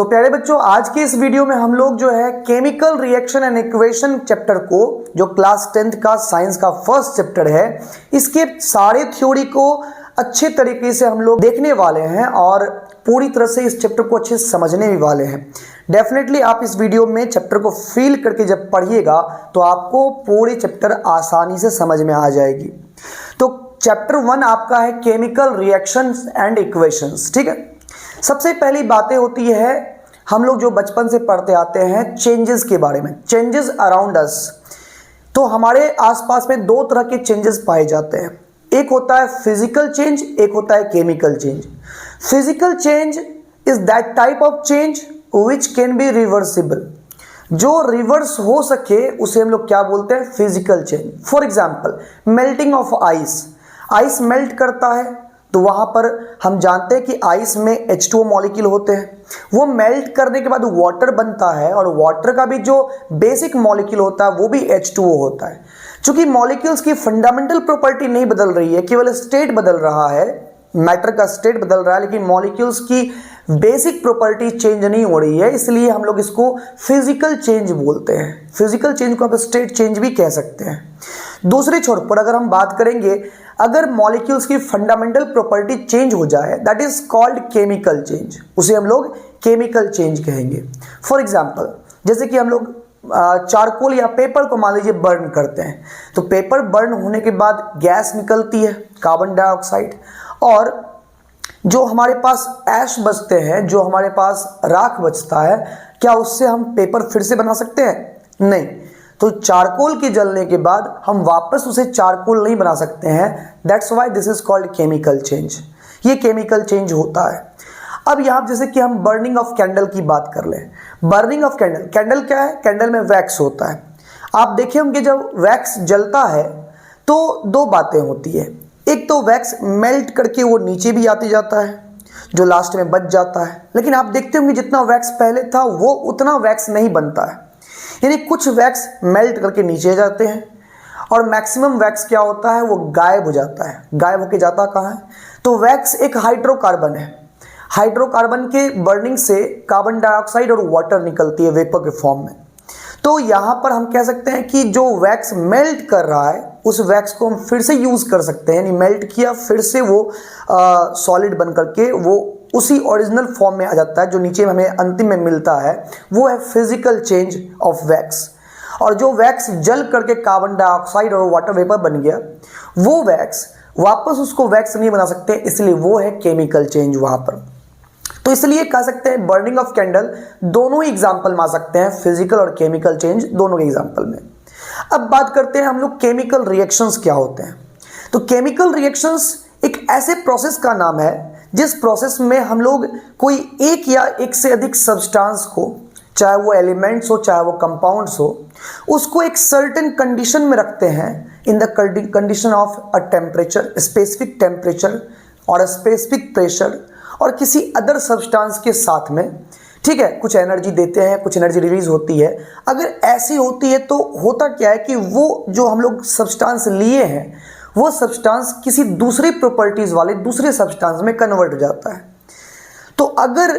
तो प्यारे बच्चों, आज के इस वीडियो में हम लोग जो है chemical reaction and equation chapter को, जो क्लास 10th का साइंस का फर्स्ट चैप्टर है, इसके सारे थ्योरी को अच्छे तरीके से हम लोग देखने वाले हैं और पूरी तरह से इस चैप्टर को अच्छे से समझने भी वाले हैं। डेफिनेटली आप इस वीडियो में चैप्टर को फील करके जब पढ़िएगा तो आपको पूरी चैप्टर आसानी से समझ में आ जाएगी। तो चैप्टर 1 आपका है केमिकल रिएक्शंस एंड इक्वेशंस। ठीक है, सबसे पहली बातें होती है, हम लोग जो बचपन से पढ़ते आते हैं चेंजेस के बारे में, चेंजेस अराउंड अस। तो हमारे आसपास में दो तरह के चेंजेस पाए जाते हैं, एक होता है फिजिकल चेंज, एक होता है chemical change. Physical change is that type of change which can be reversible. जो रिवर्स हो सके उसे हम लोग क्या बोलते हैं? Physical change. For example melting of ice, ice melt करता है तो वहां पर हम जानते हैं कि आइस में H2O मॉलिक्यूल होते हैं, वो मेल्ट करने के बाद वाटर बनता है और वाटर का भी जो बेसिक मॉलिक्यूल होता है वो भी H2O होता है। चूंकि मॉलिक्यूल्स की फंडामेंटल प्रॉपर्टी नहीं बदल रही है, केवल स्टेट बदल रहा है, मैटर का स्टेट बदल रहा है, लेकिन मॉलिक्यूल्स की बेसिक प्रॉपर्टी चेंज नहीं हो रही है, इसलिए हम लोग इसको फिजिकल चेंज बोलते हैं। फिजिकल चेंज को आप स्टेट चेंज भी कह सकते हैं। दूसरे छोर पर अगर हम बात करेंगे, अगर मॉलिक्यूल्स की फंडामेंटल प्रॉपर्टी चेंज हो जाए, that is called chemical change, उसे हम लोग केमिकल चेंज कहेंगे। फॉर एग्जाम्पल जैसे कि हम लोग चारकोल या पेपर को मान लीजिए बर्न करते हैं, तो पेपर बर्न होने के बाद गैस निकलती है, कार्बन डाइऑक्साइड, और जो हमारे पास ऐश बचते हैं, जो हमारे पास राख बचता है, क्या उससे हम पेपर फिर से बना सकते हैं? नहीं। तो चारकोल के जलने के बाद हम वापस उसे चारकोल नहीं बना सकते हैं। That's why this is called chemical change. ये केमिकल चेंज होता है। अब यहाँ जैसे कि हम बर्निंग ऑफ कैंडल की बात कर लें, बर्निंग ऑफ कैंडल, कैंडल क्या है? कैंडल में वैक्स होता है। आप देखे होंगे जब वैक्स जलता है तो दो बातें होती है, एक तो वैक्स मेल्ट करके वो नीचे भी आती जाता है, जो लास्ट में बच जाता है, लेकिन आप देखते होंगे जितना वैक्स पहले था वो उतना वैक्स नहीं बनता है, यानी कुछ वैक्स मेल्ट करके नीचे जाते हैं और मैक्सिमम वैक्स क्या होता है? वो गायब हो जाता है। गायब होके जाता कहाँ है? तो वैक्स एक हाइड्रोकार्बन है, हाइड्रोकार्बन के बर्निंग से कार्बन डाइऑक्साइड और वाटर निकलती है वेपर के फॉर्म में। तो यहाँ पर हम कह सकते हैं कि जो वैक्स मेल्ट कर रहा है उस वैक्स को हम फिर से यूज कर सकते हैं, यानी मेल्ट किया फिर से वो सॉलिड बन करके वो उसी ओरिजिनल फॉर्म में आ जाता है जो नीचे हमें अंतिम में मिलता है, वो है फिजिकल चेंज ऑफ वैक्स। और जो वैक्स जल करके कार्बन डाइऑक्साइड और वाटर वेपर बन गया, वो वैक्स वापस उसको वैक्स नहीं बना सकते, इसलिए वो है केमिकल चेंज वहां पर। तो इसलिए कह सकते हैं बर्निंग ऑफ कैंडल दोनों ही एग्जाम्पल में आ सकते हैं, फिजिकल और केमिकल चेंज दोनों के एग्जाम्पल में। अब बात करते हैं हम लोग केमिकल रिएक्शंस क्या होते हैं। तो केमिकल रिएक्शंस एक ऐसे प्रोसेस का नाम है जिस प्रोसेस में हम लोग कोई एक या एक से अधिक सब्सटेंस को, चाहे वो एलिमेंट्स हो चाहे वो कंपाउंड्स हो, उसको एक सर्टेन कंडीशन में रखते हैं, in the condition of a temperature, specific temperature और स्पेसिफिक प्रेशर और किसी अदर सब्सटेंस के साथ में। ठीक है, कुछ एनर्जी देते हैं, कुछ एनर्जी रिलीज होती है। अगर ऐसी होती है तो होता क्या है कि वो जो हम लोग सब्सटेंस लिए हैं वो सब्सटेंस किसी दूसरी प्रॉपर्टीज वाले दूसरे सब्सटेंस में कन्वर्ट हो जाता है। तो अगर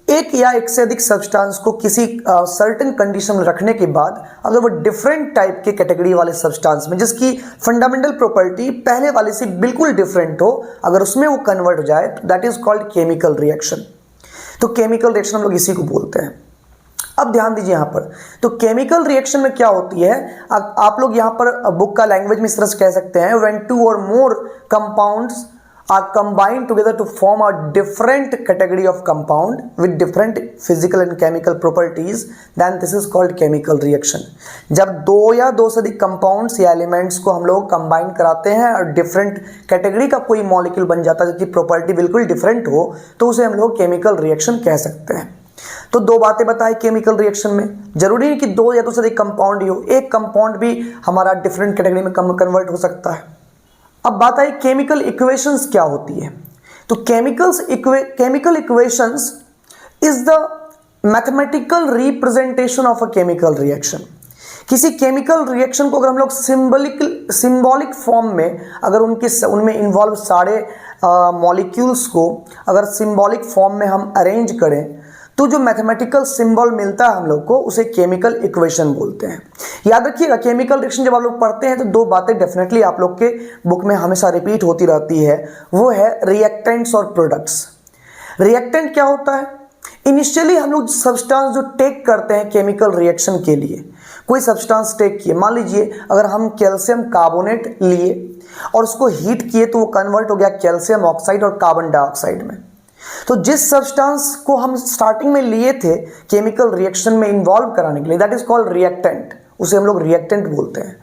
एक या एक से अधिक सब्सटेंस को किसी सर्टेन कंडीशन में रखने के बाद अगर वो डिफरेंट टाइप के कैटेगरी वाले सब्सटेंस में, जिसकी फंडामेंटल प्रॉपर्टी पहले वाले से बिल्कुल डिफरेंट हो, अगर उसमें वो कन्वर्ट हो जाए, that is called chemical reaction. तो केमिकल रिएक्शन हम लोग इसी को बोलते हैं। अब ध्यान दीजिए यहाँ पर, तो केमिकल रिएक्शन में क्या होती है, आप लोग यहाँ पर बुक का लैंग्वेज में इस तरह से कह सकते हैं, व्हेन टू और मोर compounds are combined together to form a different category of compound with different physical and chemical properties, then this is called chemical reaction। जब दो या दो से अधिक कंपाउंड्स या एलिमेंट्स को हम लोग कंबाइन कराते हैं और डिफरेंट कैटेगरी का कोई मॉलिक्यूल बन जाता है जिसकी प्रॉपर्टी बिल्कुल डिफरेंट हो, तो उसे हम लोग केमिकल रिएक्शन कह सकते हैं। तो दो बातें बताई केमिकल रिएक्शन में, जरूरी नहीं कि दो या दो से अधिक कंपाउंड ही हो, एक कंपाउंड भी हमारा डिफरेंट कैटेगरी में कन्वर्ट हो सकता है। अब बात आई केमिकल इक्वेशंस क्या होती है। तो chemical equations is the mathematical representation of a chemical reaction. किसी केमिकल रिएक्शन को अगर हम लोग सिंबॉलिक फॉर्म में, अगर उनमें इन्वॉल्व सारे मॉलिक्यूल्स को अगर सिंबॉलिक फॉर्म में हम अरेंज करें, तो जो मैथमेटिकल सिंबल मिलता है हम लोग को उसे केमिकल इक्वेशन बोलते हैं। याद रखिएगा, केमिकल रिएक्शन जब आप लोग पढ़ते हैं तो दो बातें डेफिनेटली आप लोग के बुक में हमेशा रिपीट होती रहती है, वो है रिएक्टेंट्स और प्रोडक्ट्स। रिएक्टेंट क्या होता है? इनिशियली हम लोग सब्सटेंस जो टेक करते हैं केमिकल रिएक्शन के लिए, कोई सब्सटेंस टेक किए, मान लीजिए अगर हम कैल्शियम कार्बोनेट लिए और उसको हीट किए तो वो कन्वर्ट हो गया कैल्शियम ऑक्साइड और कार्बन डाइऑक्साइड में। तो जिस सब्सटेंस को हम स्टार्टिंग में लिए थे केमिकल रिएक्शन में इन्वॉल्व कराने के लिए, दैट इज कॉल्ड रिएक्टेंट, उसे हम लोग रिएक्टेंट बोलते हैं।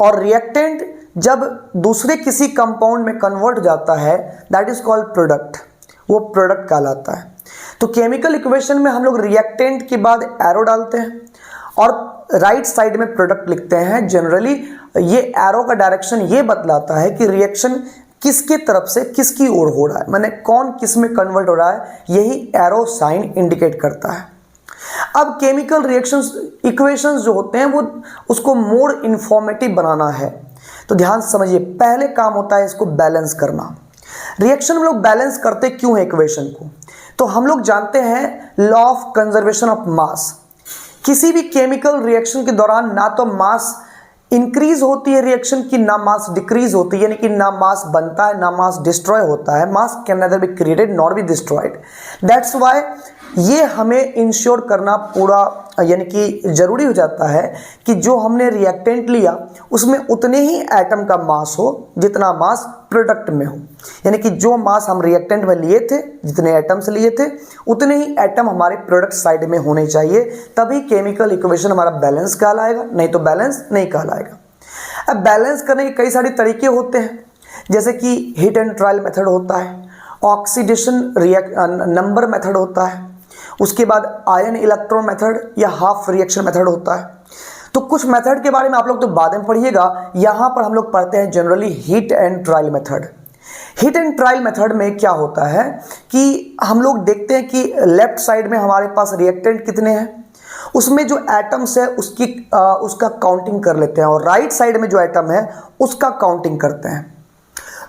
और रिएक्टेंट जब दूसरे किसी कंपाउंड में कन्वर्ट जाता है दैट इज कॉल्ड प्रोडक्ट, वो प्रोडक्ट कहलाता है। तो केमिकल इक्वेशन में हम लोग रिएक्टेंट के बाद एरो डालते हैं और राइट साइड में प्रोडक्ट लिखते हैं। जनरली ये एरो का डायरेक्शन ये बतलाता है कि रिएक्शन किसके तरफ से किसकी ओर हो रहा है, माने कौन किस में कन्वर्ट हो रहा है, यही एरो साइन इंडिकेट करता है। अब केमिकल रिएक्शंस इक्वेशंस जो होते हैं वो उसको मोर इंफॉर्मेटिव बनाना है, तो ध्यान से समझिए। पहले काम होता है इसको बैलेंस करना। रिएक्शन हम लोग बैलेंस करते क्यों है इक्वेशन को? तो हम लोग जानते हैं लॉ ऑफ कंजर्वेशन ऑफ मास। किसी भी केमिकल रिएक्शन के दौरान ना तो मास इंक्रीज होती है रिएक्शन की, ना मास डिक्रीज होती है, यानी कि ना मास बनता है ना मास डिस्ट्रॉय होता है। मास can nether be created nor be destroyed. That's why ये हमें इंश्योर करना पूरा यानी कि जरूरी हो जाता है कि जो हमने रिएक्टेंट लिया उसमें उतने ही एटम का मास हो जितना मास प्रोडक्ट में हो, यानी कि जो मास हम रिएक्टेंट में लिए थे, जितने एटम से लिए थे, उतने ही एटम हमारे प्रोडक्ट साइड में होने चाहिए, तभी केमिकल इक्वेशन हमारा बैलेंस कहलाएगा, नहीं तो बैलेंस नहीं कहलाएगा। अब बैलेंस करने के कई सारे तरीके होते हैं, जैसे कि हीट एंड ट्रायल मेथड होता है, ऑक्सीडेशन नंबर मेथड होता है, उसके बाद आयन इलेक्ट्रॉन मेथड या हाफ रिएक्शन मेथड होता है। तो कुछ मेथड के बारे में आप लोग तो बाद में पढ़िएगा, यहाँ पर हम लोग पढ़ते हैं generally heat and trial method. Heat and trial method में क्या होता है कि हम लोग देखते हैं कि लेफ्ट साइड में हमारे पास रिएक्टेंट कितने हैं, उसमें जो एटम्स है उसका काउंटिंग कर लेते हैं, और राइट साइड में जो एटम है उसका काउंटिंग करते हैं।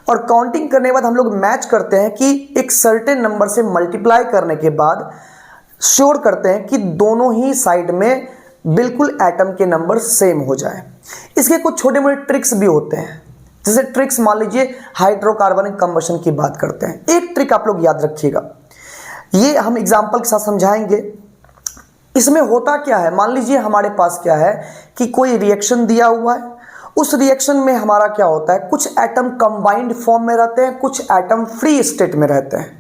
और काउंटिंग करने के बाद हम लोग मैच करते हैं कि एक सर्टेन नंबर से मल्टीप्लाई करने के बाद श्योर करते हैं कि दोनों ही साइड में बिल्कुल एटम के नंबर सेम हो जाए। इसके कुछ छोटे मोटे ट्रिक्स भी होते हैं, जैसे ट्रिक्स मान लीजिए हाइड्रोकार्बनिक कंबशन की बात करते हैं। एक ट्रिक आप लोग याद रखिएगा, ये हम एग्जांपल के साथ समझाएंगे। इसमें होता क्या है, मान लीजिए हमारे पास क्या है कि कोई रिएक्शन दिया हुआ है, उस रिएक्शन में हमारा क्या होता है, कुछ एटम कंबाइंड फॉर्म में रहते हैं, कुछ एटम फ्री स्टेट में रहते हैं।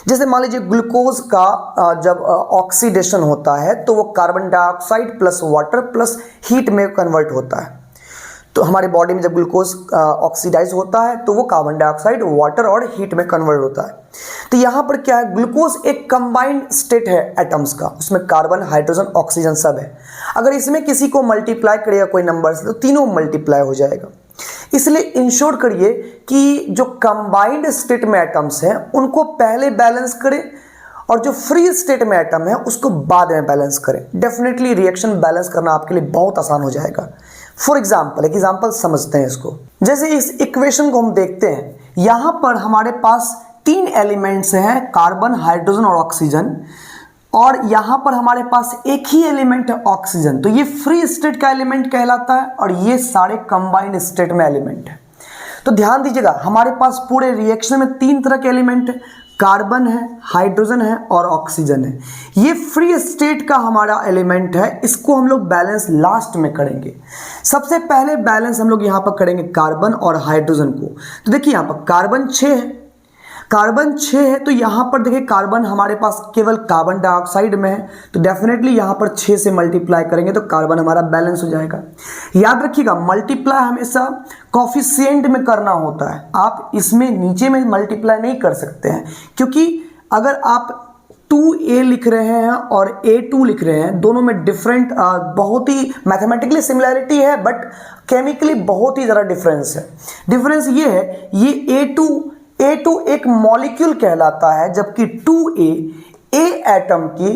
जैसे मान लीजिए ग्लूकोज का जब ऑक्सीडेशन होता है तो वो carbon dioxide plus water plus heat में कन्वर्ट होता है। तो हमारे बॉडी में जब ग्लूकोज ऑक्सीडाइज होता है तो वो कार्बन डाइऑक्साइड, वाटर और हीट में कन्वर्ट होता है। तो यहाँ पर क्या है, ग्लूकोज एक कंबाइंड स्टेट है एटम्स का, उसमें कार्बन, हाइड्रोजन, ऑक्सीजन सब है। अगर इसमें किसी को मल्टीप्लाई करेगा कोई नंबर से तो तीनों मल्टीप्लाई हो जाएगा। इसलिए इंश्योर करिए कि जो कंबाइंड स्टेट में एटम्स हैं उनको पहले बैलेंस करें और जो फ्री स्टेट में एटम है उसको बाद में बैलेंस करें। डेफिनेटली रिएक्शन बैलेंस करना आपके लिए बहुत आसान हो जाएगा। फॉर एग्जाम्पल, एक एग्जाम्पल समझते हैं इसको। जैसे इस इक्वेशन को हम देखते हैं, यहां पर हमारे पास तीन एलिमेंट्स हैं, कार्बन, हाइड्रोजन और ऑक्सीजन, और यहां पर हमारे पास एक ही एलिमेंट है ऑक्सीजन। तो ये फ्री स्टेट का एलिमेंट कहलाता है और ये सारे कंबाइंड स्टेट में एलिमेंट है। तो ध्यान दीजिएगा, हमारे पास पूरे रिएक्शन में तीन तरह के एलिमेंट है, कार्बन है, हाइड्रोजन है और ऑक्सीजन है। ये फ्री स्टेट का हमारा एलिमेंट है, इसको हम लोग बैलेंस लास्ट में करेंगे। सबसे पहले बैलेंस हम लोग यहाँ पर करेंगे कार्बन और हाइड्रोजन को। तो देखिए यहाँ पर कार्बन 6 है, कार्बन 6 है, तो यहाँ पर देखिए कार्बन हमारे पास केवल कार्बन डाइऑक्साइड में है, तो डेफिनेटली यहाँ पर 6 से मल्टीप्लाई करेंगे तो कार्बन हमारा बैलेंस हो जाएगा। याद रखिएगा, मल्टीप्लाई हमेशा कोफिशिएंट में करना होता है, आप इसमें नीचे में मल्टीप्लाई नहीं कर सकते हैं, क्योंकि अगर आप 2a लिख रहे हैं और a2 लिख रहे हैं, दोनों में डिफरेंट बहुत ही मैथमेटिकली सिमिलैरिटी है बट केमिकली बहुत ही ज़्यादा डिफरेंस है। डिफरेंस ये है, ये A2 एक मॉलिक्यूल कहलाता है, जबकि 2a एटम की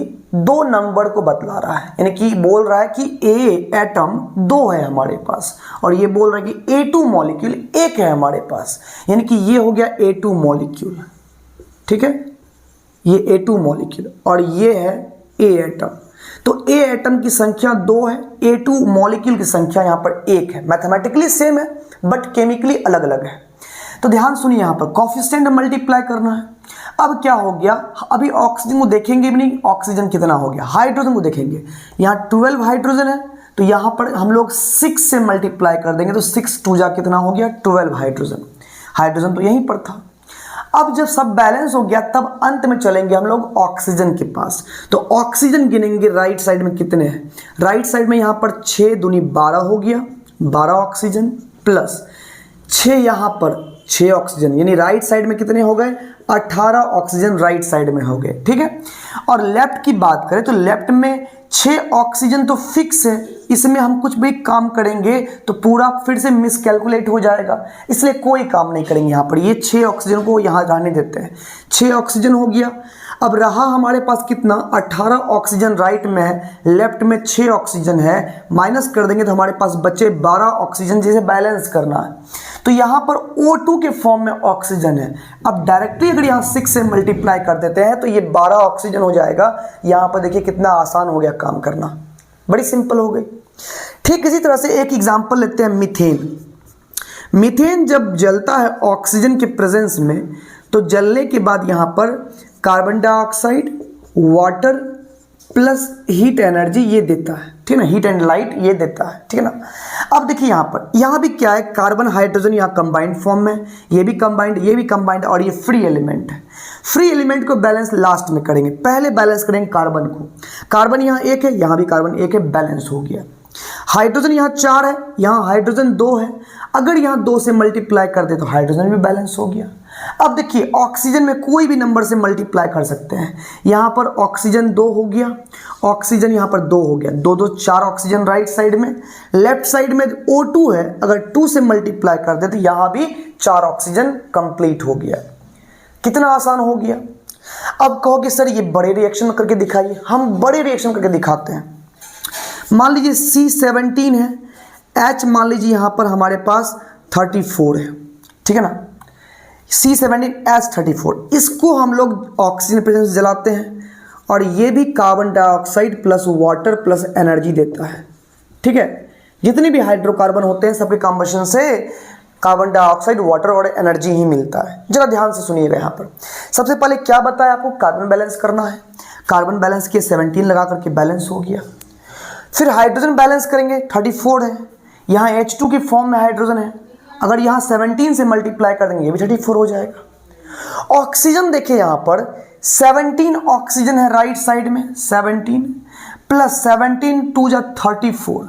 2 नंबर को बतला रहा है, यानी कि बोल रहा है कि A एटम 2 है हमारे पास, और ये बोल रहा है कि A2 मॉलिक्यूल 1 है हमारे पास, यानी कि ये हो गया A2 मॉलिक्यूल। ठीक है, ये A2 मॉलिक्यूल और ये है A एटम। तो A एटम की संख्या 2 है, A2 मॉलिक्यूल की संख्या यहाँ पर 1 है। मैथमेटिकली सेम है बट केमिकली अलग अलग है। तो ध्यान सुनिए, यहाँ पर कोफिशिएंट मल्टीप्लाई करना है। अब क्या हो गया, अभी ऑक्सीजन को देखेंगे भी नहीं, ऑक्सीजन कितना हो गया। हाइड्रोजन को देखेंगे, यहाँ 12 हाइड्रोजन है, तो यहाँ पर हम लोग 6 से मल्टीप्लाई कर देंगे, तो 6 2 जा कितना हो गया 12 हाइड्रोजन। हाइड्रोजन तो यहीं पर था। अब जब सब बैलेंस हो गया तब अंत में चलेंगे हम लोग ऑक्सीजन के पास। तो ऑक्सीजन गिनेंगे राइट साइड में कितने हैं। राइट साइड में यहाँ पर 6 दूनी 12 हो गया, 12 ऑक्सीजन प्लस 6 यहाँ पर 6 ऑक्सीजन, यानी राइट साइड में कितने हो गए 18 ऑक्सीजन राइट साइड में हो गए। ठीक है, और लेफ्ट की बात करें तो लेफ्ट में 6 ऑक्सीजन तो फिक्स है, इसमें हम कुछ भी काम करेंगे तो पूरा फिर से मिसकैलकुलेट हो जाएगा, इसलिए कोई काम नहीं करेंगे। यहाँ पर ये 6 ऑक्सीजन को यहाँ रहने देते हैं। 6 ऑक्सीजन हो गया। अब रहा हमारे पास कितना 18 ऑक्सीजन राइट में है, लेफ्ट में 6 ऑक्सीजन है, माइनस कर देंगे तो हमारे पास बचे 12 ऑक्सीजन, जिसे बैलेंस करना है। तो यहाँ पर O2 के फॉर्म में ऑक्सीजन है। अब डायरेक्टली अगर यहाँ 6 से मल्टीप्लाई कर देते हैं तो ये 12 ऑक्सीजन हो जाएगा। यहाँ पर देखिए कितना आसान हो गया काम करना, बड़ी सिंपल हो गई। ठीक इसी तरह से एक एग्जांपल लेते हैं मीथेन। मीथेन जब जलता है ऑक्सीजन के प्रेजेंस में तो जलने के बाद यहाँ पर carbon dioxide, water plus heat energy ये देता है। ठीक है ना, हीट एंड लाइट ये देता है। ठीक है ना। अब देखिए यहाँ भी क्या है, कार्बन हाइड्रोजन यहाँ कंबाइंड फॉर्म में, ये भी कंबाइंड, ये भी कंबाइंड, और ये फ्री एलिमेंट है। फ्री एलिमेंट को बैलेंस लास्ट में करेंगे, पहले बैलेंस करेंगे कार्बन को। कार्बन यहाँ 1 है, यहाँ भी कार्बन 1 है, बैलेंस हो गया। हाइड्रोजन यहाँ 4 है, यहाँ हाइड्रोजन 2 है, अगर यहाँ 2 से मल्टीप्लाई कर दे तो हाइड्रोजन भी बैलेंस हो गया। अब देखिए ऑक्सीजन में कोई भी नंबर से मल्टीप्लाई कर सकते हैं। यहाँ पर ऑक्सीजन 2 हो गया, ऑक्सीजन यहाँ पर 2 हो गया, 2 2 4 ऑक्सीजन राइट साइड में। लेफ्ट साइड में O2 है, अगर 2 से मल्टीप्लाई कर दे तो यहाँ भी 4 ऑक्सीजन कंप्लीट हो गया। कितना आसान हो गया। अब कहोगे सर ये बड़े रिएक्शन करके दिखाइए, हम बड़े रिएक्शन करके दिखाते हैं। मान लीजिए C17 है, H मान लीजिए यहाँ पर हमारे पास 34 है। ठीक है ना, C17H34, इसको हम लोग ऑक्सीजन प्रेजेंस से जलाते हैं और ये भी carbon dioxide plus water plus energy देता है। ठीक है, जितने भी हाइड्रोकार्बन होते हैं सबके कॉम्बशन से कार्बन डाइऑक्साइड, वाटर और एनर्जी ही मिलता है। जरा ध्यान से सुनिएगा। यहाँ पर सबसे पहले क्या बताया आपको, कार्बन बैलेंस करना है। कार्बन बैलेंस किए 17 लगा करके बैलेंस हो गया। फिर हाइड्रोजन बैलेंस करेंगे, 34 है, यहाँ H2 की फॉर्म में हाइड्रोजन है, अगर यहाँ 17 से मल्टीप्लाई कर देंगे ये भी 34 हो जाएगा। ऑक्सीजन देखिए यहाँ पर 17 ऑक्सीजन है राइट साइड में, 17 प्लस 17 2 जा 34,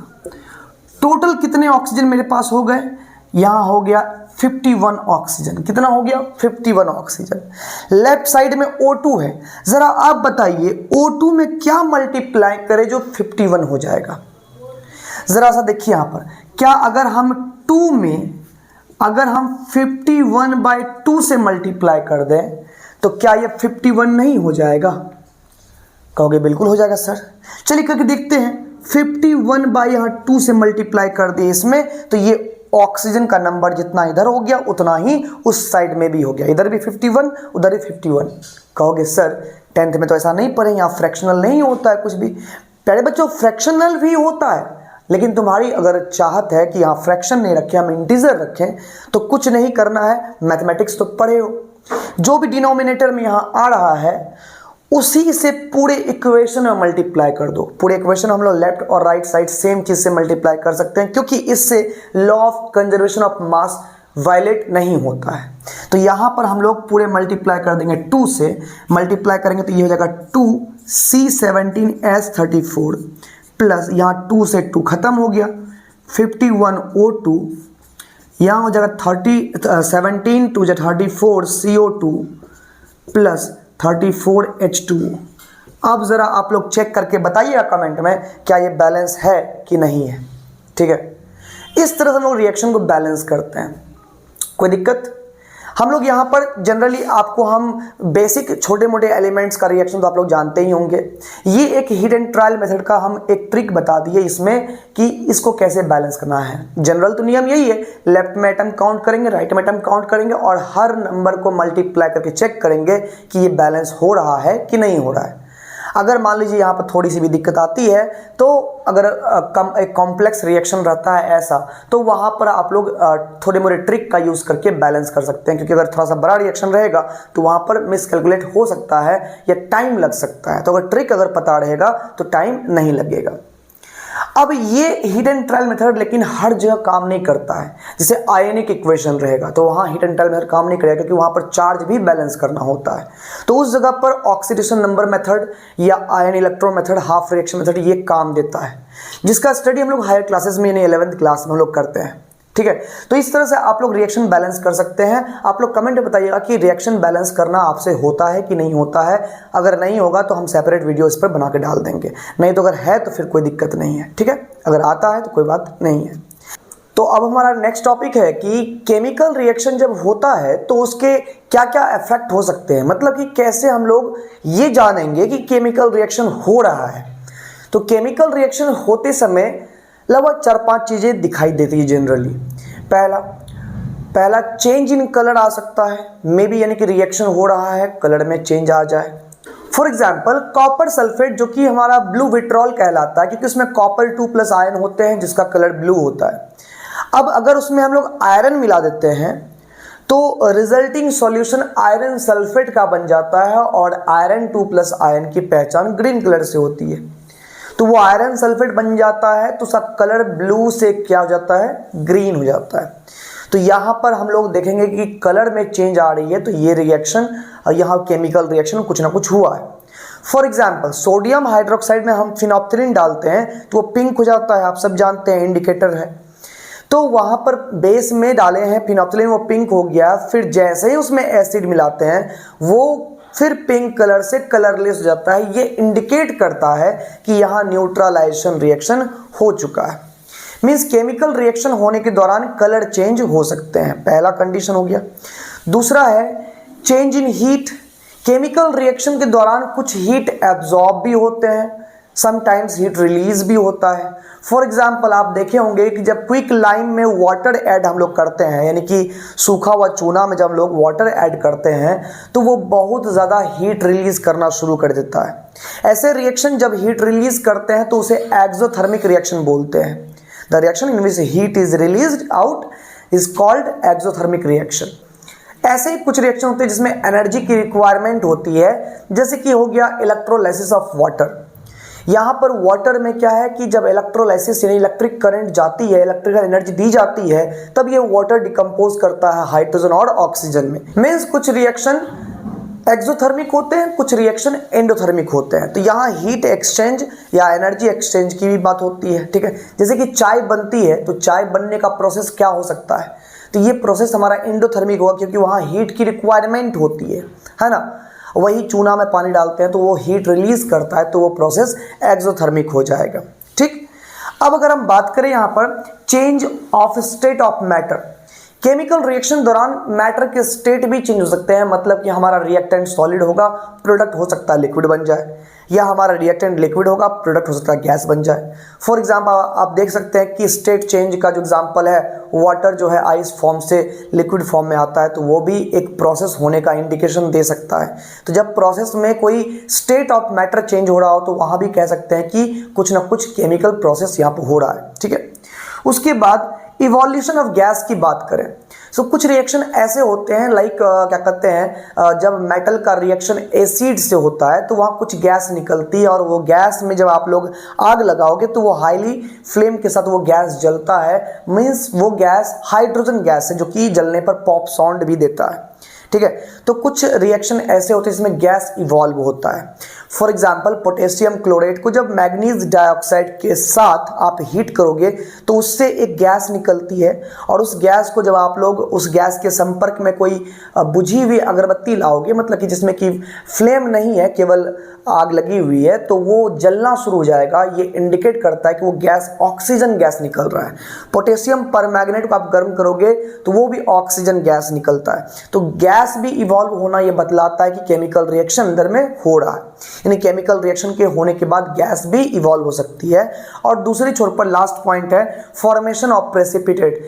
टोटल कितने ऑक्सीजन मेरे पास हो गए, यहाँ हो गया 51 ऑक्सीजन। कितना हो गया 51 ऑक्सीजन। लेफ्ट साइड में O2 है, जरा आप बताइए O2 में क्या मल्टीप्लाई करें जो 51 हो जाएगा। जरा सा देखिए यहाँ पर, क्या अगर हम 2 में अगर हम 51/2 से मल्टीप्लाई कर दें तो क्या ये 51 नहीं हो जाएगा। कहोगे बिल्कुल हो जाएगा सर। चलिए करके देखते हैं। 51/2 से मल्टीप्लाई कर दिए इसमें तो ये ऑक्सीजन का नंबर जितना इधर हो गया उतना ही उस साइड में भी हो गया, इधर भी 51 उधर भी 51। कहोगे सर 10th में तो ऐसा नहीं पढ़े, यहाँ फ्रैक्शनल नहीं होता है कुछ भी। प्यारे बच्चों फ्रैक्शनल भी होता है, लेकिन तुम्हारी अगर चाहत है कि यहाँ फ्रैक्शन नहीं रखें, हम इंटीजर रखें, तो कुछ नहीं करना है। मैथमेटिक्स तो पढ़े हो, जो भी डिनोमिनेटर में यहाँ आ रहा है उसी से पूरे इक्वेशन में मल्टीप्लाई कर दो। पूरे इक्वेशन हम लोग लेफ्ट और राइट साइड सेम चीज से मल्टीप्लाई कर सकते हैं, क्योंकि इससे law of conservation of mass violate नहीं होता है। तो यहाँ पर हम लोग पूरे मल्टीप्लाई कर देंगे, 2 से मल्टीप्लाई करेंगे तो ये हो जाएगा 2C17H34 प्लस यहाँ 2 से 2 खत्म हो गया, 51 O2, यहाँ हो जाएगा 17 2 जा 34 CO2 प्लस 34 H2। अब ज़रा आप लोग चेक करके बताइएगा कमेंट में क्या ये बैलेंस है कि नहीं है। ठीक है, इस तरह से हम लोग रिएक्शन को बैलेंस करते हैं। कोई दिक्कत? हम लोग यहाँ पर जनरली आपको हम बेसिक छोटे मोटे एलिमेंट्स का रिएक्शन तो आप लोग जानते ही होंगे। ये एक हिट एंड ट्रायल मेथड का हम एक ट्रिक बता दिए इसमें कि इसको कैसे बैलेंस करना है। जनरल तो नियम यही है, लेफ्ट में एटम काउंट करेंगे, राइट में एटम काउंट करेंगे और हर नंबर को मल्टीप्लाई करके चेक करेंगे कि ये बैलेंस हो रहा है कि नहीं हो रहा है। अगर मान लीजिए यहाँ पर थोड़ी सी भी दिक्कत आती है तो अगर एक कॉम्प्लेक्स रिएक्शन रहता है ऐसा, तो वहाँ पर आप लोग थोड़े मोटे ट्रिक का यूज़ करके बैलेंस कर सकते हैं, क्योंकि अगर थोड़ा सा बड़ा रिएक्शन रहेगा तो वहाँ पर मिसकैलकुलेट हो सकता है या टाइम लग सकता है। तो अगर ट्रिक अगर पता रहेगा तो टाइम नहीं लगेगा। अब ये हिट एंड ट्रायल मेथड लेकिन हर जगह काम नहीं करता है। जैसे आयनिक इक्वेशन रहेगा तो वहाँ हिट एंड ट्रायल मेथड काम नहीं करेगा, क्योंकि वहाँ पर चार्ज भी बैलेंस करना होता है। तो उस जगह पर ऑक्सीडेशन नंबर मेथड या ion electron method, half reaction method ये काम देता है, जिसका स्टडी हम लोग हायर क्लासेस में यानी 11th क्लास में हम लोग करते हैं। ठीक है, तो इस तरह से आप लोग रिएक्शन बैलेंस कर सकते हैं। आप लोग कमेंट में बताइएगा कि रिएक्शन बैलेंस करना आपसे होता है कि नहीं होता है। अगर नहीं होगा तो हम सेपरेट वीडियो इस पर बना के डाल देंगे, नहीं तो अगर है तो फिर कोई दिक्कत नहीं है। ठीक है, अगर आता है तो कोई बात नहीं है। तो अब हमारा नेक्स्ट टॉपिक है कि केमिकल रिएक्शन जब होता है तो उसके क्या क्या इफेक्ट हो सकते हैं, मतलब कि कैसे हम लोग ये जानेंगे कि केमिकल रिएक्शन हो रहा है। तो केमिकल रिएक्शन होते समय लगभग 4-5 चीज़ें दिखाई देती है जनरली। पहला चेंज इन कलर आ सकता है, मे बी यानी कि रिएक्शन हो रहा है, कलर में चेंज आ जाए। फॉर एग्जाम्पल कॉपर सल्फेट जो कि हमारा ब्लू विट्रॉल कहलाता है, क्योंकि उसमें कॉपर 2+ आयन होते हैं जिसका कलर ब्लू होता है। अब अगर उसमें हम लोग आयरन मिला देते हैं तो रिजल्टिंग सॉल्यूशन आयरन सल्फेट का बन जाता है और आयरन 2+ आयन की पहचान ग्रीन कलर से होती है। तो वो आयरन सल्फेट बन जाता है तो उसका कलर ब्लू से क्या हो जाता है, ग्रीन हो जाता है। तो यहाँ पर हम लोग देखेंगे कि कलर में चेंज आ रही है, तो ये रिएक्शन, यहाँ केमिकल रिएक्शन कुछ ना कुछ हुआ है। फॉर एग्जाम्पल सोडियम हाइड्रोक्साइड में हम फिनोप्थिलीन डालते हैं तो वो पिंक हो जाता है, आप सब जानते हैं, इंडिकेटर है। तो वहाँ पर बेस में डाले हैं फिनोप्थिलीन, वो पिंक हो गया। फिर जैसे ही उसमें एसिड मिलाते हैं वो फिर पिंक कलर से कलरलेस हो जाता है। ये इंडिकेट करता है कि यहाँ न्यूट्रलाइजेशन रिएक्शन हो चुका है। मीन्स केमिकल रिएक्शन होने के दौरान कलर चेंज हो सकते हैं, पहला कंडीशन हो गया। दूसरा है change in heat. Chemical reaction के दौरान कुछ हीट एब्जॉर्ब भी होते हैं, समटाइम्स हीट रिलीज भी होता है। फॉर एग्जाम्पल आप देखे होंगे कि जब क्विक लाइम में वाटर ऐड हम लोग करते हैं, यानी कि सूखा हुआ चूना में जब लोग वाटर ऐड करते हैं तो वो बहुत ज़्यादा हीट रिलीज करना शुरू कर देता है। ऐसे रिएक्शन जब हीट रिलीज करते हैं तो उसे एक्सोथर्मिक रिएक्शन बोलते हैं। The reaction in which heat is released out is called exothermic reaction. ऐसे ही कुछ रिएक्शन होते हैं जिसमें एनर्जी की रिक्वायरमेंट होती है, जैसे कि हो गया इलेक्ट्रोलाइसिस ऑफ वाटर। यहाँ पर वाटर में क्या है कि जब इलेक्ट्रोलाइसिस यानी इलेक्ट्रिक करंट जाती है, इलेक्ट्रिकल एनर्जी दी जाती है, तब ये वाटर डिकम्पोज करता है हाइड्रोजन और ऑक्सीजन में। मीन्स कुछ रिएक्शन एक्सोथर्मिक होते हैं, कुछ रिएक्शन एंडोथर्मिक होते हैं। तो यहाँ हीट एक्सचेंज या एनर्जी एक्सचेंज की भी बात होती है। ठीक है, जैसे कि चाय बनती है तो चाय बनने का प्रोसेस क्या हो सकता है, तो ये प्रोसेस हमारा एंडोथर्मिक होगा, क्योंकि वहाँ हीट की रिक्वायरमेंट होती है ना। वही चूना में पानी डालते हैं तो वो हीट रिलीज करता है, तो वो प्रोसेस एक्सोथर्मिक हो जाएगा। ठीक, अब अगर हम बात करें यहाँ पर change of state of matter. Chemical reaction दौरान मैटर के स्टेट भी चेंज हो सकते हैं, मतलब कि हमारा रिएक्टेंट सॉलिड होगा, प्रोडक्ट हो सकता है लिक्विड बन जाए, या हमारा रिएक्टेंट लिक्विड होगा, प्रोडक्ट हो सकता है गैस बन जाए। फॉर एग्जांपल आप देख सकते हैं कि स्टेट चेंज का जो एग्जांपल है, वाटर जो है आइस फॉर्म से लिक्विड फॉर्म में आता है, तो वो भी एक प्रोसेस होने का इंडिकेशन दे सकता है। तो जब प्रोसेस में कोई स्टेट ऑफ मैटर चेंज हो रहा हो तो वहाँ भी कह सकते हैं कि कुछ ना कुछ केमिकल प्रोसेस यहाँ पर हो रहा है। ठीक है, उसके बाद इवोल्यूशन ऑफ गैस की बात करें तो कुछ रिएक्शन ऐसे होते हैं लाइक क्या कहते हैं, जब मेटल का रिएक्शन एसिड से होता है तो वहाँ कुछ गैस निकलती है, और वो गैस में जब आप लोग आग लगाओगे तो वो हाईली फ्लेम के साथ वो गैस जलता है। मीन्स वो गैस हाइड्रोजन गैस है जो कि जलने पर पॉप साउंड भी देता है। ठीक है। तो कुछ रिएक्शन ऐसे होते हैं जिसमें गैस इवॉल्व होता है। फॉर एग्जाम्पल पोटेशियम क्लोराइड को जब मैग्नीज डाइऑक्साइड के साथ आप हीट करोगे तो उससे एक गैस निकलती है, और उस गैस को जब आप लोग उस गैस के संपर्क में कोई बुझी हुई अगरबत्ती लाओगे, मतलब कि जिसमें कि फ्लेम नहीं है, केवल आग लगी हुई है, तो वो जलना शुरू हो जाएगा। ये इंडिकेट करता है कि वो गैस ऑक्सीजन गैस निकल रहा है। पोटेशियम परमैंगनेट को आप गर्म करोगे तो वो भी ऑक्सीजन गैस निकलता है। तो गैस भी इवॉल्व होना ये बतलाता है कि केमिकल रिएक्शन अंदर में हो रहा है, यानी केमिकल रिएक्शन के होने के बाद गैस भी इवॉल्व हो सकती है। और दूसरी छोर पर लास्ट पॉइंट है formation of precipitate.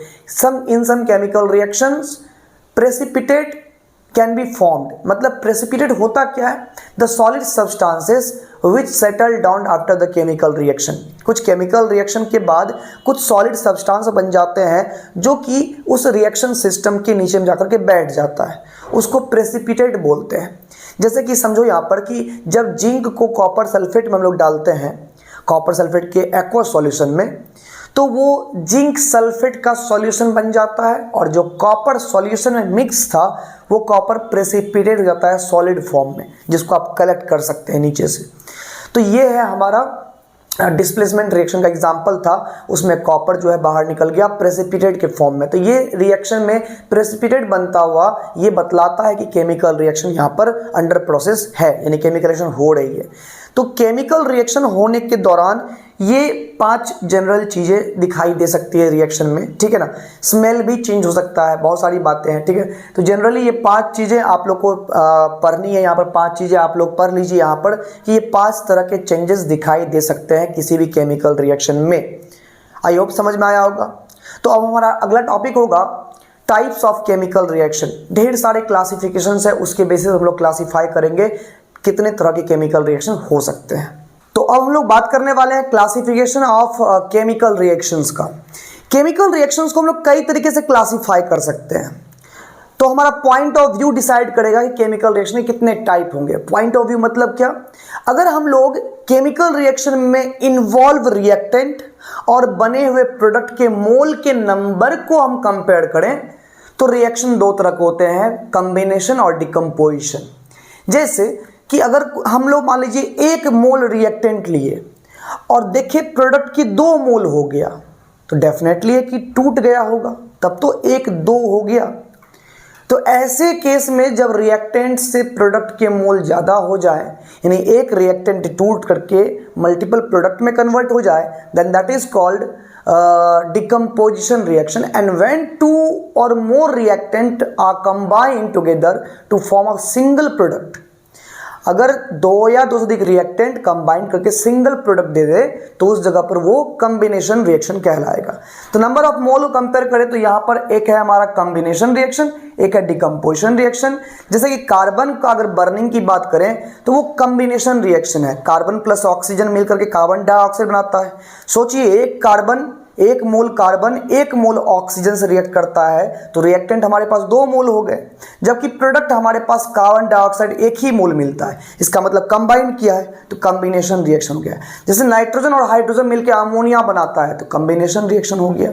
In some chemical reactions precipitate can be formed. मतलब प्रेसिपिटेट होता क्या है? The solid substances which settle down after the chemical reaction. कुछ केमिकल रिएक्शन के बाद कुछ सॉलिड सब्सटेंस बन जाते हैं जो कि उस रिएक्शन सिस्टम के नीचे में जाकर के बैठ जाता है, उसको प्रेसिपिटेट बोलते हैं। जैसे कि समझो यहाँ पर कि जब जिंक को कॉपर सल्फेट में हम लोग डालते हैं, कॉपर सल्फेट के एक्वा सॉल्यूशन में, तो वो जिंक सल्फेट का सॉल्यूशन बन जाता है, और जो कॉपर सॉल्यूशन में मिक्स था वो कॉपर प्रेसिपिटेट हो जाता है सॉलिड फॉर्म में, जिसको आप कलेक्ट कर सकते हैं नीचे से। तो ये है हमारा डिस्प्लेसमेंट रिएक्शन का एग्जाम्पल था, उसमें कॉपर जो है बाहर निकल गया प्रेसिपिटेट के फॉर्म में। तो ये रिएक्शन में प्रेसिपिटेट बनता हुआ ये बतलाता है कि केमिकल रिएक्शन यहाँ पर अंडर प्रोसेस है, यानी केमिकल रिएक्शन हो रही है। तो केमिकल रिएक्शन होने के दौरान ये 5 जनरल चीज़ें दिखाई दे सकती है रिएक्शन में, ठीक है ना। स्मेल भी चेंज हो सकता है, बहुत सारी बातें हैं, ठीक है। तो जनरली ये 5 चीज़ें आप लोग को पढ़नी है। यहाँ पर 5 चीज़ें आप लोग पढ़ लीजिए यहाँ पर कि ये 5 तरह के चेंजेस दिखाई दे सकते हैं किसी भी केमिकल रिएक्शन में। आई होप समझ में आया होगा। तो अब हमारा अगला टॉपिक होगा टाइप्स ऑफ केमिकल रिएक्शन। ढेर सारे क्लासिफिकेशन है, उसके बेसिस हम लोग क्लासीफाई करेंगे कितने तरह के केमिकल रिएक्शन हो सकते हैं। तो अब हम लोग बात करने वाले हैं क्लासिफिकेशन ऑफ केमिकल रिएक्शंस का। केमिकल रिएक्शंस को हम लोग कई तरीके से क्लासीफाई कर सकते हैं। तो हमारा पॉइंट ऑफ व्यू डिसाइड करेगा कि केमिकल रिएक्शन के कितने टाइप होंगे। पॉइंट ऑफ व्यू मतलब क्या? अगर हम लोग केमिकल रिएक्शन में इन्वॉल्व रिएक्टेंट और बने हुए प्रोडक्ट के मोल के नंबर को हम कंपेयर करें तो रिएक्शन 2 तरह के होते हैं, कॉम्बिनेशन और डिकम्पोजिशन। जैसे कि अगर हम लोग मान लीजिए 1 मोल रिएक्टेंट लिए और देखे प्रोडक्ट की 2 मोल हो गया, तो डेफिनेटली है कि टूट गया होगा, तब तो 1-2 हो गया। तो ऐसे केस में जब रिएक्टेंट से प्रोडक्ट के मोल ज़्यादा हो जाए, यानी एक रिएक्टेंट टूट करके मल्टीपल प्रोडक्ट में कन्वर्ट हो जाए, then that is called decomposition reaction. And when 2 or more reactant are combined together to form a single product, अगर 2 या 2 से अधिक रिएक्टेंट कंबाइन करके सिंगल प्रोडक्ट दे दे तो उस जगह पर वो कॉम्बिनेशन रिएक्शन कहलाएगा। तो नंबर ऑफ मोल को कंपेयर करें तो यहाँ पर एक है हमारा कॉम्बिनेशन रिएक्शन, एक है डिकम्पोजिशन रिएक्शन। जैसे कि कार्बन का अगर बर्निंग की बात करें तो वो कॉम्बिनेशन रिएक्शन है, कार्बन प्लस ऑक्सीजन मिलकर के कार्बन डाइऑक्साइड बनाता है। सोचिए एक मोल कार्बन 1 मोल ऑक्सीजन से रिएक्ट करता है, तो रिएक्टेंट हमारे पास 2 मोल हो गए, जबकि प्रोडक्ट हमारे पास कार्बन डाइऑक्साइड 1 ही मोल मिलता है। इसका मतलब कंबाइन किया है तो कॉम्बिनेशन रिएक्शन हो गया। जैसे नाइट्रोजन और हाइड्रोजन मिलकर अमोनिया बनाता है तो कॉम्बिनेशन रिएक्शन हो गया।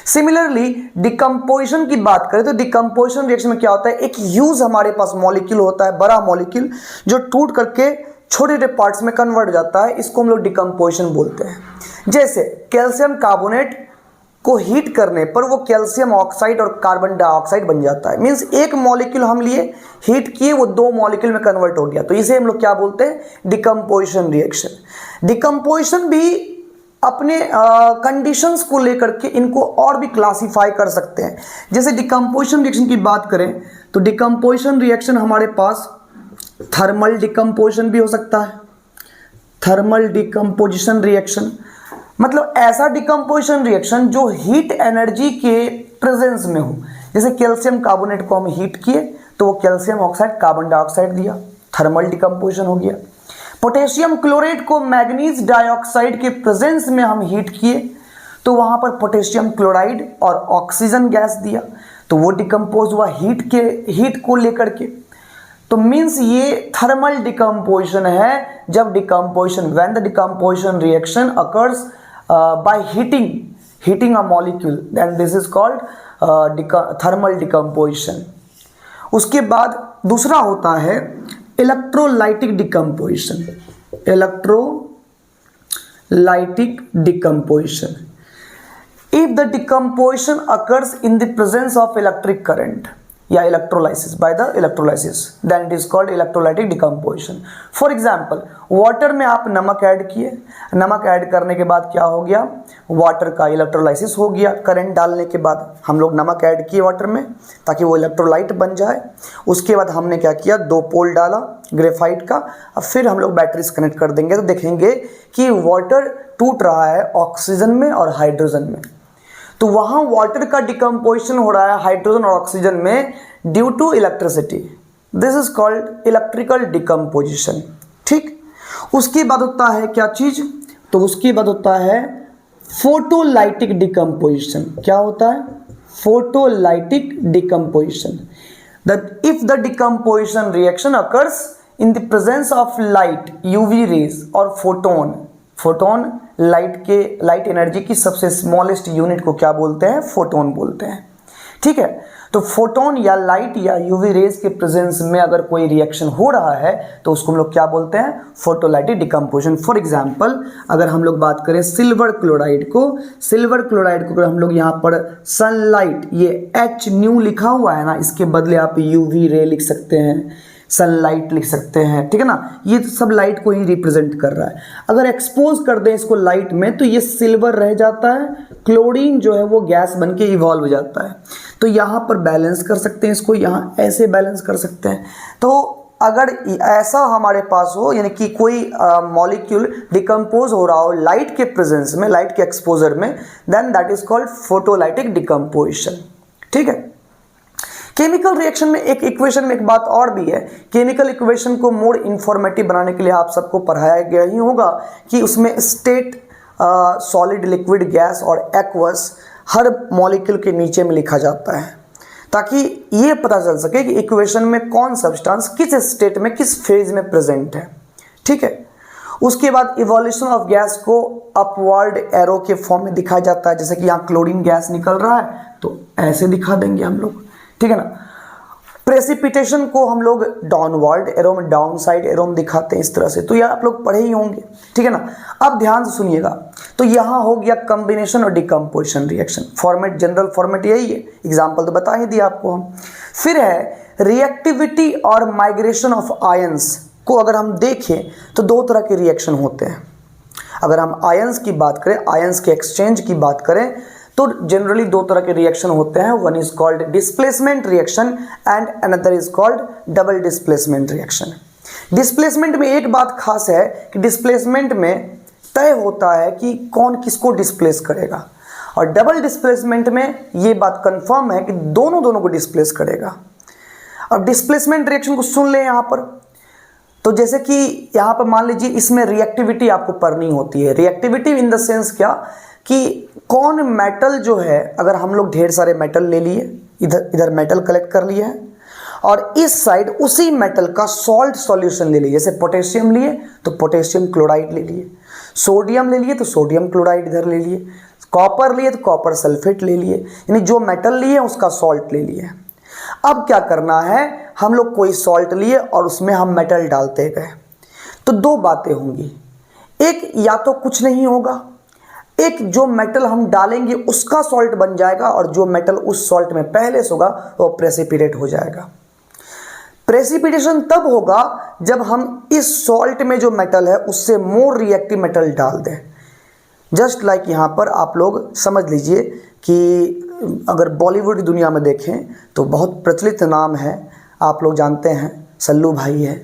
सिमिलरली डिकम्पोजिशन की बात करें तो डिकम्पोजिशन रिएक्शन में क्या होता है, एक ह्यूज हमारे पास मॉलिक्यूल होता है, बड़ा मॉलिक्यूल जो टूट करके छोटे छोटे पार्ट्स में कन्वर्ट जाता है, इसको हम लोग डिकम्पोजिशन बोलते हैं। जैसे कैल्शियम कार्बोनेट को हीट करने पर वो कैल्शियम ऑक्साइड और कार्बन डाइऑक्साइड बन जाता है। मींस एक मॉलिक्यूल हम लिए, हीट किए, वो 2 मॉलिक्यूल में कन्वर्ट हो गया, तो इसे हम लोग क्या बोलते हैं, डिकम्पोजिशन रिएक्शन। डिकम्पोजिशन भी अपने कंडीशंस को लेकर के इनको और भी क्लासीफाई कर सकते हैं। जैसे डिकम्पोजिशन रिएक्शन की बात करें तो डिकम्पोजिशन रिएक्शन हमारे पास थर्मल डिकम्पोजिशन भी हो सकता है। थर्मल डिकम्पोजिशन रिएक्शन मतलब ऐसा डिकम्पोजिशन रिएक्शन जो हीट एनर्जी के प्रेजेंस में हो। जैसे कैल्शियम कार्बोनेट को हम हीट किए तो वो कैल्शियम ऑक्साइड कार्बन डाइऑक्साइड दिया, थर्मल डिकम्पोजिशन हो गया। पोटेशियम क्लोराइड को मैग्नीज डाइऑक्साइड के प्रेजेंस में हम हीट किए तो वहां पर पोटेशियम क्लोराइड और ऑक्सीजन गैस दिया, तो वो डिकम्पोज हुआ हीट को लेकर के। तो मीन्स ये थर्मल डिकम्पोजिशन है। जब decomposition when the decomposition reaction occurs by heating a molecule, then this is called thermal decomposition. उसके बाद दूसरा होता है electrolytic decomposition. Electrolytic decomposition, if the decomposition occurs in the presence of electric current या electrolysis, by the electrolysis, then it is called electrolytic decomposition. For example, water में आप नमक add किए, नमक ऐड करने के बाद क्या हो गया, वाटर का इलेक्ट्रोलाइसिस हो गया। करंट डालने के बाद हम लोग नमक ऐड किए वाटर में ताकि वो इलेक्ट्रोलाइट बन जाए। उसके बाद हमने क्या किया, 2 पोल डाला ग्रेफाइट का। अब फिर हम लोग बैटरीज कनेक्ट कर देंगे तो देखेंगे कि वाटर टूट रहा है ऑक्सीजन में और हाइड्रोजन में। तो वहां वाटर का डिकम्पोजिशन हो रहा है हाइड्रोजन और ऑक्सीजन में due to electricity. This is called electrical decomposition. ठीक, उसके बाद होता है क्या चीज, तो उसके बाद होता है फोटोलाइटिक डिकम्पोजिशन। क्या होता है, photolytic decomposition. That if the decomposition reaction occurs in the presence of light, UV rays और फोटोन। फोटोन लाइट एनर्जी की सबसे स्मॉलेस्ट यूनिट को क्या बोलते हैं, फोटोन बोलते हैं। ठीक है, तो फोटोन या लाइट या यूवी रेज के प्रेजेंस में अगर कोई रिएक्शन हो रहा है तो उसको हम लोग क्या बोलते हैं, फोटोलाइटिक डिकम्पोजिशन। फॉर एग्जांपल अगर हम लोग बात करें सिल्वर क्लोराइड को अगर हम लोग यहाँ पर सनलाइट, ये H न्यू लिखा हुआ है ना, इसके बदले आप यूवी रे लिख सकते हैं, सनलाइट लिख सकते हैं। ठीक है ना, ये सब लाइट को ही रिप्रेजेंट कर रहा है। अगर एक्सपोज कर दें इसको लाइट में तो ये सिल्वर रह जाता है, क्लोरीन जो है वो गैस बन के इवॉल्व हो जाता है। तो यहाँ पर बैलेंस कर सकते हैं इसको, यहाँ ऐसे बैलेंस कर सकते हैं। तो अगर ऐसा हमारे पास हो, यानी कि कोई मॉलिक्यूल डिकम्पोज हो रहा हो लाइट के प्रेजेंस में, लाइट के एक्सपोजर में, then that is called photolytic decomposition. ठीक है, केमिकल रिएक्शन में एक इक्वेशन में एक बात और भी है। केमिकल इक्वेशन को मोर इंफॉर्मेटिव बनाने के लिए आप सबको पढ़ाया गया ही होगा कि उसमें स्टेट, सॉलिड, लिक्विड, गैस और एक्वस हर मॉलिक्यूल के नीचे में लिखा जाता है ताकि ये पता चल सके कि इक्वेशन में कौन सब्सटेंस किस स्टेट में, किस फेज में प्रेजेंट है। ठीक है, उसके बाद इवोल्यूशन ऑफ गैस को अपवर्ड एरो के फॉर्म में दिखाया जाता है। जैसे कि यहाँ क्लोरीन गैस निकल रहा है तो ऐसे दिखा देंगे हम लोग। ठीक है ना, प्रेसिपिटेशन को हम लोग डाउनवर्ड एरो में, डाउन साइड एरो में दिखाते हैं इस तरह से। तो ये आप लोग पढ़े ही होंगे। ठीक है ना, अब ध्यान से सुनिएगा। तो यहाँ हो गया कॉम्बिनेशन और decomposition reaction. Format, general format यही है, एग्जाम्पल तो बता ही दिया आपको हम। फिर है रिएक्टिविटी और माइग्रेशन ऑफ आयंस को अगर हम देखें तो 2 तरह के रिएक्शन होते हैं। अगर हम आयंस की बात करें, आयंस के एक्सचेंज की बात करें तो जनरली 2 तरह के रिएक्शन होते हैं। One is called displacement reaction and another is called double displacement reaction. Displacement में एक बात खास है कि डिस्प्लेसमेंट में तय होता है कि कौन किसको डिस्प्लेस करेगा, और डबल डिस्प्लेसमेंट में ये बात कंफर्म है कि दोनों को डिस्प्लेस करेगा। अब डिस्प्लेसमेंट रिएक्शन को सुन लें यहाँ पर। तो जैसे कि यहाँ पर मान लीजिए इसमें रिएक्टिविटी आपको पढ़नी होती है। रिएक्टिविटी इन द सेंस क्या कि कौन मेटल जो है, अगर हम लोग ढेर सारे मेटल ले लिए, इधर मेटल कलेक्ट कर लिए हैं और इस साइड उसी मेटल का सॉल्ट सॉल्यूशन ले लिए। जैसे पोटेशियम लिए तो पोटेशियम क्लोराइड ले लिए, सोडियम ले लिए तो सोडियम क्लोराइड इधर ले लिए, कॉपर लिए तो कॉपर सल्फेट ले लिए, यानी जो मेटल लिए उसका सॉल्ट ले लिए। अब क्या करना है, हम लोग कोई सॉल्ट लिए और उसमें हम मेटल डालते गए तो 2 बातें होंगी। एक, या तो कुछ नहीं होगा, एक जो मेटल हम डालेंगे उसका सॉल्ट बन जाएगा और जो मेटल उस सॉल्ट में पहले से होगा वो प्रेसिपिटेट हो जाएगा। प्रेसिपिटेशन तब होगा जब हम इस सॉल्ट में जो मेटल है उससे मोर रिएक्टिव मेटल डाल दें। जस्ट लाइक यहाँ पर आप लोग समझ लीजिए कि अगर बॉलीवुड की दुनिया में देखें तो बहुत प्रचलित नाम है, आप लोग जानते हैं, सल्लू भाई है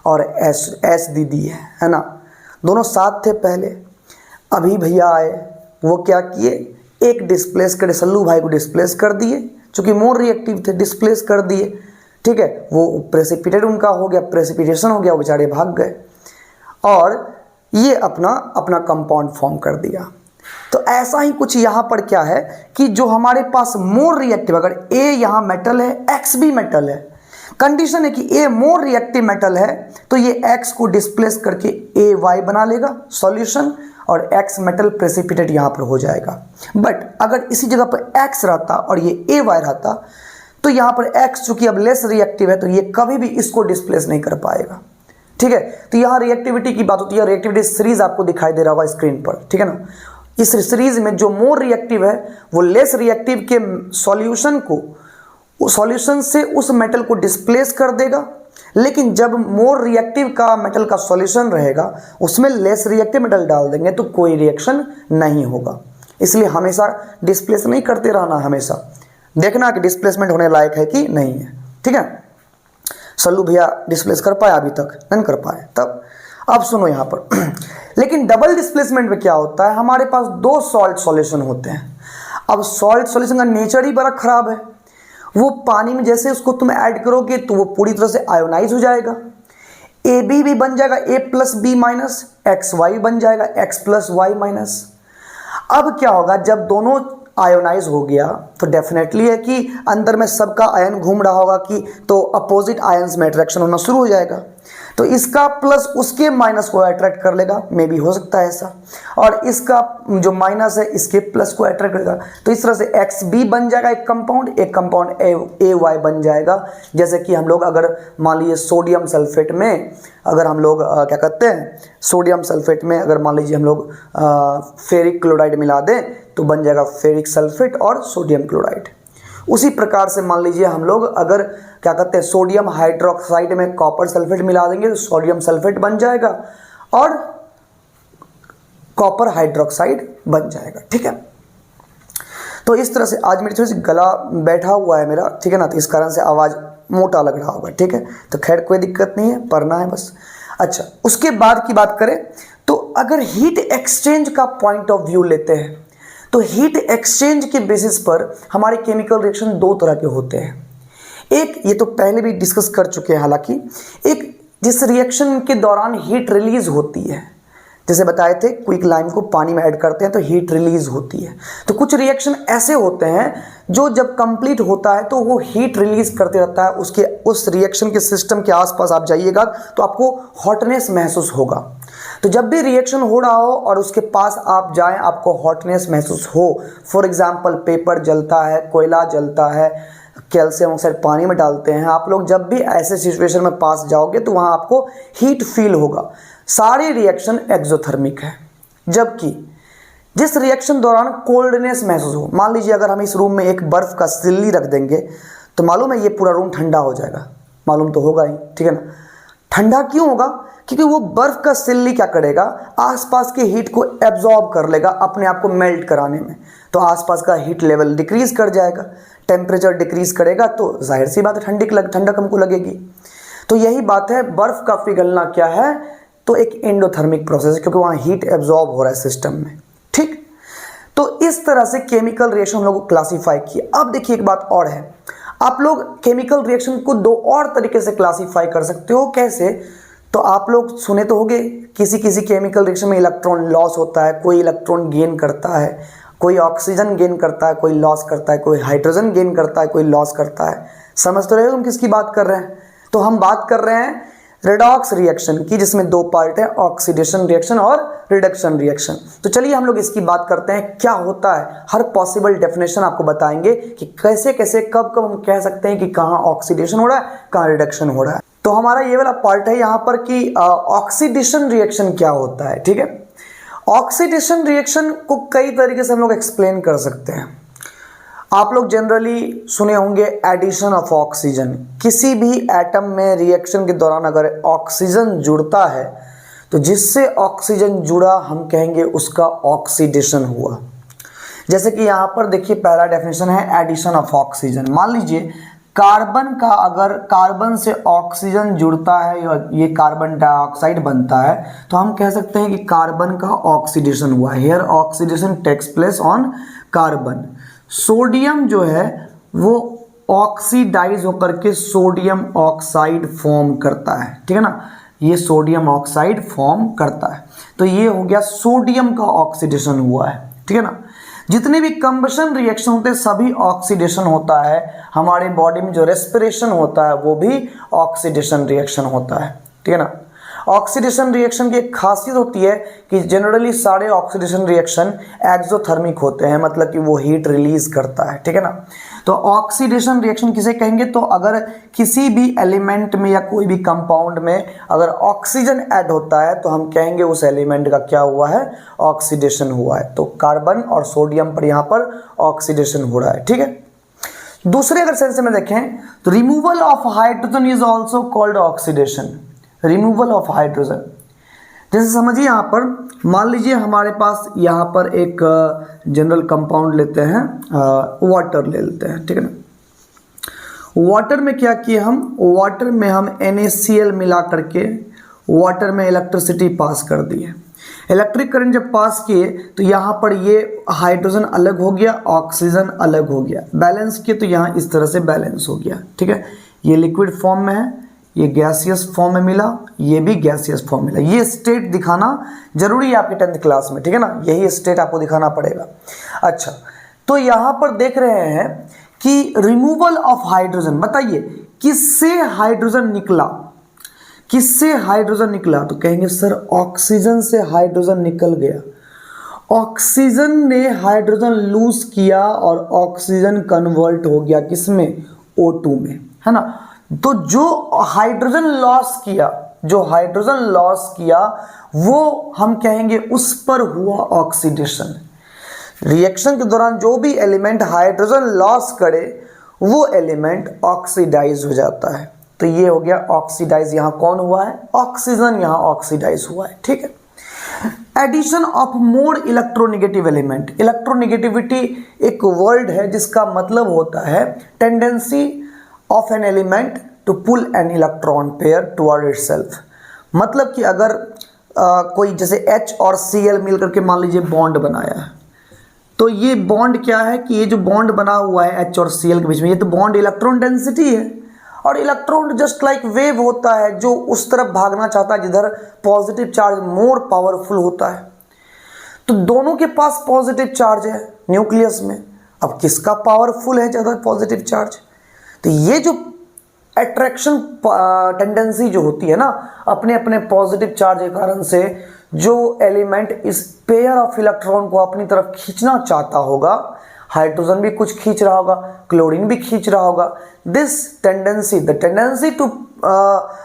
और एस दीदी है ना। दोनों साथ थे पहले, अभी भैया आए, वो क्या किए, एक डिस्प्लेस कर, सल्लू भाई को डिस्प्लेस कर दिए, चूँकि मोर रिएक्टिव थे, डिस्प्लेस कर दिए। ठीक है, वो प्रेसिपिटेट उनका हो गया, प्रेसिपिटेशन हो गया, वो बेचारे भाग गए और ये अपना कंपाउंड फॉर्म कर दिया। तो ऐसा ही कुछ यहाँ पर क्या है कि जो हमारे पास मोर रिएक्टिव, अगर A यहाँ मेटल है, X भी मेटल है, कंडीशन है कि A मोर रिएक्टिव मेटल है तो ये X को डिस्प्लेस करके AY बना लेगा सॉल्यूशन और X मेटल प्रेसिपिटेट यहाँ पर हो जाएगा। बट अगर इसी जगह पर X रहता और ये AY रहता तो यहाँ पर X चूंकि अब लेस रिएक्टिव है तो ये कभी भी इसको डिस्प्लेस नहीं कर पाएगा, ठीक है। तो यहाँ रिएक्टिविटी की बात होती है, रिएक्टिविटी सीरीज आपको दिखाई दे रहा होगा स्क्रीन पर, ठीक है ना। इस सीरीज में जो मोर रिएक्टिव है वो लेस रिएक्टिव के सॉल्यूशन को, सॉल्यूशन से उस मेटल को डिस्प्लेस कर देगा, लेकिन जब मोर रिएक्टिव का मेटल का सॉल्यूशन रहेगा उसमें लेस रिएक्टिव मेटल डाल देंगे तो कोई रिएक्शन नहीं होगा। इसलिए हमेशा डिस्प्लेस नहीं करते रहना, हमेशा देखना कि डिस्प्लेसमेंट होने लायक है कि नहीं है, ठीक है। सल्लू भैया डिस्प्लेस कर पाया अभी तक नहीं कर पाए, तब अब सुनो यहाँ पर लेकिन डबल डिस्प्लेसमेंट में क्या होता है, हमारे पास दो सॉल्ट सॉल्यूशन होते हैं। अब सॉल्ट सॉल्यूशन का नेचर ही बड़ा खराब है, वो पानी में जैसे उसको तुम ऐड करोगे तो वो पूरी तरह से आयोनाइज हो जाएगा, ए बी भी बन जाएगा, A plus B minus, X Y बन जाएगा, एक्स प्लस वाई माइनस। अब क्या होगा, जब दोनों आयोनाइज हो गया तो डेफिनेटली है कि अंदर में सबका आयन घूम रहा होगा कि तो अपोजिट आयंस में अट्रैक्शन होना शुरू हो जाएगा, तो इसका प्लस उसके माइनस को अट्रैक्ट कर लेगा, मे भी हो सकता है ऐसा, और इसका जो माइनस है इसके प्लस को अट्रैक्ट करेगा। तो इस तरह से एक्स बी बन जाएगा एक कंपाउंड ए वाई बन जाएगा। जैसे कि हम लोग अगर मान लीजिए सोडियम सल्फेट में अगर हम लोग क्या कहते हैं, सोडियम सल्फेट में अगर मान लीजिए हम लोग फेरिक क्लोराइड मिला दें तो बन जाएगा फेरिक सल्फेट और सोडियम क्लोराइड। उसी प्रकार से मान लीजिए हम लोग अगर क्या कहते हैं सोडियम हाइड्रोक्साइड में कॉपर सल्फेट मिला देंगे तो सोडियम सल्फेट बन जाएगा और कॉपर हाइड्रोक्साइड बन जाएगा, ठीक है। तो इस तरह से आज मेरी थोड़ी सी गला बैठा हुआ है मेरा, ठीक है ना, तो इस कारण से आवाज़ मोटा लग रहा होगा, ठीक है। तो खैर कोई दिक्कत नहीं है, पढ़ना है बस। अच्छा, उसके बाद की बात करें तो अगर हीट एक्सचेंज का पॉइंट ऑफ व्यू लेते हैं तो हीट एक्सचेंज के बेसिस पर हमारे केमिकल रिएक्शन दो तरह के होते हैं। एक, ये तो पहले भी डिस्कस कर चुके हैं हालांकि, एक जिस रिएक्शन के दौरान हीट रिलीज होती है, जैसे बताए थे क्विक लाइम को पानी में ऐड करते हैं तो हीट रिलीज होती है। तो कुछ रिएक्शन ऐसे होते हैं जो जब कंप्लीट होता है तो वो हीट रिलीज करते रहता है, उसके उस रिएक्शन के सिस्टम के आसपास आप जाइएगा तो आपको हॉटनेस महसूस होगा। तो जब भी रिएक्शन हो रहा हो और उसके पास आप जाएं आपको हॉटनेस महसूस हो, फॉर एग्जांपल पेपर जलता है, कोयला जलता है, कैल्शियम ऑक्साइड पानी में डालते हैं, आप लोग जब भी ऐसे सिचुएशन में पास जाओगे तो वहाँ आपको हीट फील होगा। सारे रिएक्शन एक्सोथर्मिक है, जबकि जिस रिएक्शन दौरान कोल्डनेस महसूस हो, मान लीजिए अगर हम इस रूम में एक बर्फ़ का सिल्ली रख देंगे तो मालूम है ये पूरा रूम ठंडा हो जाएगा, मालूम तो होगा ही, ठीक है ना। ठंडा क्यों होगा, क्योंकि वो बर्फ़ का सिल्ली क्या करेगा, आसपास के हीट को एब्जॉर्ब कर लेगा अपने आप को मेल्ट कराने में, तो आसपास का हीट लेवल डिक्रीज कर जाएगा, टेम्परेचर डिक्रीज करेगा तो जाहिर सी बात है ठंडक हमको लगेगी। तो यही बात है, बर्फ़ का पिघलना क्या है, तो एक एंडोथर्मिक प्रोसेस है क्योंकि वहाँ हीट एब्जॉर्ब हो रहा है सिस्टम में, ठीक। तो इस तरह से केमिकल रिएक्शन हम लोग को क्लासीफाई किए। अब देखिए एक बात और है, आप लोग केमिकल रिएक्शन को दो और तरीके से क्लासीफाई कर सकते हो। कैसे, तो आप लोग सुने तो होंगे किसी किसी केमिकल रिएक्शन में इलेक्ट्रॉन लॉस होता है, कोई इलेक्ट्रॉन गेन करता है, कोई ऑक्सीजन गेन करता है, कोई लॉस करता है, कोई हाइड्रोजन गेन करता है, कोई लॉस करता है। समझ तो रहे हो तुम किसकी बात कर रहे हैं। तो हम बात कर रहे हैं रेडॉक्स रिएक्शन की, जिसमें दो पार्ट है, ऑक्सीडेशन रिएक्शन और रिडक्शन रिएक्शन। तो चलिए हम लोग इसकी बात करते हैं, क्या होता है, हर पॉसिबल डेफिनेशन आपको बताएंगे कि कैसे कैसे कब कब हम कह सकते हैं कि कहाँ ऑक्सीडेशन हो रहा है, कहाँ रिडक्शन हो रहा है। तो हमारा ये वाला पार्ट है यहाँ पर कि ऑक्सीडेशन रिएक्शन क्या होता है, ठीक है। ऑक्सीडेशन रिएक्शन को कई तरीके से हम लोग एक्सप्लेन कर सकते हैं। आप लोग जनरली सुने होंगे एडिशन ऑफ ऑक्सीजन। किसी भी एटम में रिएक्शन के दौरान अगर ऑक्सीजन जुड़ता है तो जिससे ऑक्सीजन जुड़ा हम कहेंगे उसका ऑक्सीडेशन हुआ। जैसे कि यहाँ पर देखिए पहला डेफिनेशन है एडिशन ऑफ ऑक्सीजन। मान लीजिए कार्बन का अगर कार्बन से ऑक्सीजन जुड़ता है या ये कार्बन डाइऑक्साइड बनता है तो हम कह सकते हैं कि कार्बन का ऑक्सीडेशन हुआ। Here oxidation takes place on carbon. Sodium जो है वो ऑक्सीडाइज होकर के सोडियम ऑक्साइड फॉर्म करता है, ठीक है ना, ये सोडियम ऑक्साइड फॉर्म करता है। तो ये हो गया सोडियम का ऑक्सीडेशन हुआ है, ठीक है ना। जितने भी कंबशन रिएक्शन होते हैं सभी ऑक्सीडेशन होता है। हमारे बॉडी में जो रेस्पिरेशन होता है वो भी ऑक्सीडेशन रिएक्शन होता है, ठीक है ना। ऑक्सीडेशन रिएक्शन की एक खासियत होती है कि जनरली सारे ऑक्सीडेशन रिएक्शन एक्सोथर्मिक होते हैं, मतलब कि वो हीट रिलीज करता है, ठीक है ना। तो ऑक्सीडेशन रिएक्शन किसे कहेंगे, तो अगर किसी भी एलिमेंट में या कोई भी कंपाउंड में अगर ऑक्सीजन ऐड होता है तो हम कहेंगे उस एलिमेंट का क्या हुआ है, ऑक्सीडेशन हुआ है। तो कार्बन और सोडियम पर यहाँ पर ऑक्सीडेशन हो रहा है, ठीक है। दूसरे अगर सेंस में देखें तो removal of hydrogen is also called oxidation. Removal of hydrogen, जैसे समझिए यहाँ पर मान लीजिए हमारे पास यहाँ पर एक जनरल कंपाउंड लेते हैं, वाटर ले लेते हैं, ठीक है ना। वाटर में क्या किए हम, वाटर में हम NaCl मिला करके वाटर में इलेक्ट्रिसिटी पास कर दिए। इलेक्ट्रिक करंट जब पास किए तो यहाँ पर ये हाइड्रोजन अलग हो गया, ऑक्सीजन अलग हो गया, बैलेंस किए तो यहाँ इस तरह से बैलेंस हो गया, ठीक है। ये लिक्विड फॉर्म में है, ये गैसियस फॉर्म में मिला, ये भी गैसियस फॉर्म मिला। ये स्टेट दिखाना जरूरी है आपके 10th क्लास में, ठीक है ना, यही स्टेट आपको दिखाना पड़ेगा। अच्छा, तो यहाँ पर देख रहे हैं कि रिमूवल ऑफ हाइड्रोजन, बताइए किससे हाइड्रोजन निकला, किससे हाइड्रोजन निकला, तो कहेंगे सर ऑक्सीजन से हाइड्रोजन निकल गया। ऑक्सीजन ने हाइड्रोजन लूज किया और ऑक्सीजन कन्वर्ट हो गया किसमें, O2 में, है ना। तो जो हाइड्रोजन लॉस किया, जो हाइड्रोजन लॉस किया वो हम कहेंगे उस पर हुआ ऑक्सीडेशन। रिएक्शन के दौरान जो भी एलिमेंट हाइड्रोजन लॉस करे वो एलिमेंट ऑक्सीडाइज हो जाता है। तो ये हो गया ऑक्सीडाइज, यहाँ कौन हुआ है, ऑक्सीजन यहाँ ऑक्सीडाइज हुआ है, ठीक है। Addition of more electronegative element. Electronegativity एक वर्ड है जिसका मतलब होता है tendency of an element to pull an electron pair toward itself. मतलब कि अगर कोई जैसे H और Cl मिलकर के मान लीजिए बॉन्ड बनाया है, तो ये बॉन्ड क्या है कि ये जो बॉन्ड बना हुआ है H और Cl के बीच में, ये तो बॉन्ड इलेक्ट्रॉन डेंसिटी है। और इलेक्ट्रॉन जस्ट लाइक वेव होता है जो उस तरफ भागना चाहता है जिधर पॉजिटिव चार्ज मोर पावरफुल होता है। तो दोनों के पास पॉजिटिव चार्ज है न्यूक्लियस में, अब किसका पावरफुल है ज़्यादा पॉजिटिव चार्ज। तो ये जो अट्रैक्शन टेंडेंसी जो होती है ना, अपने अपने पॉजिटिव चार्ज के कारण से जो एलिमेंट इस पेयर ऑफ इलेक्ट्रॉन को अपनी तरफ खींचना चाहता होगा, हाइड्रोजन भी कुछ खींच रहा होगा, क्लोरीन भी खींच रहा होगा, this tendency, the tendency to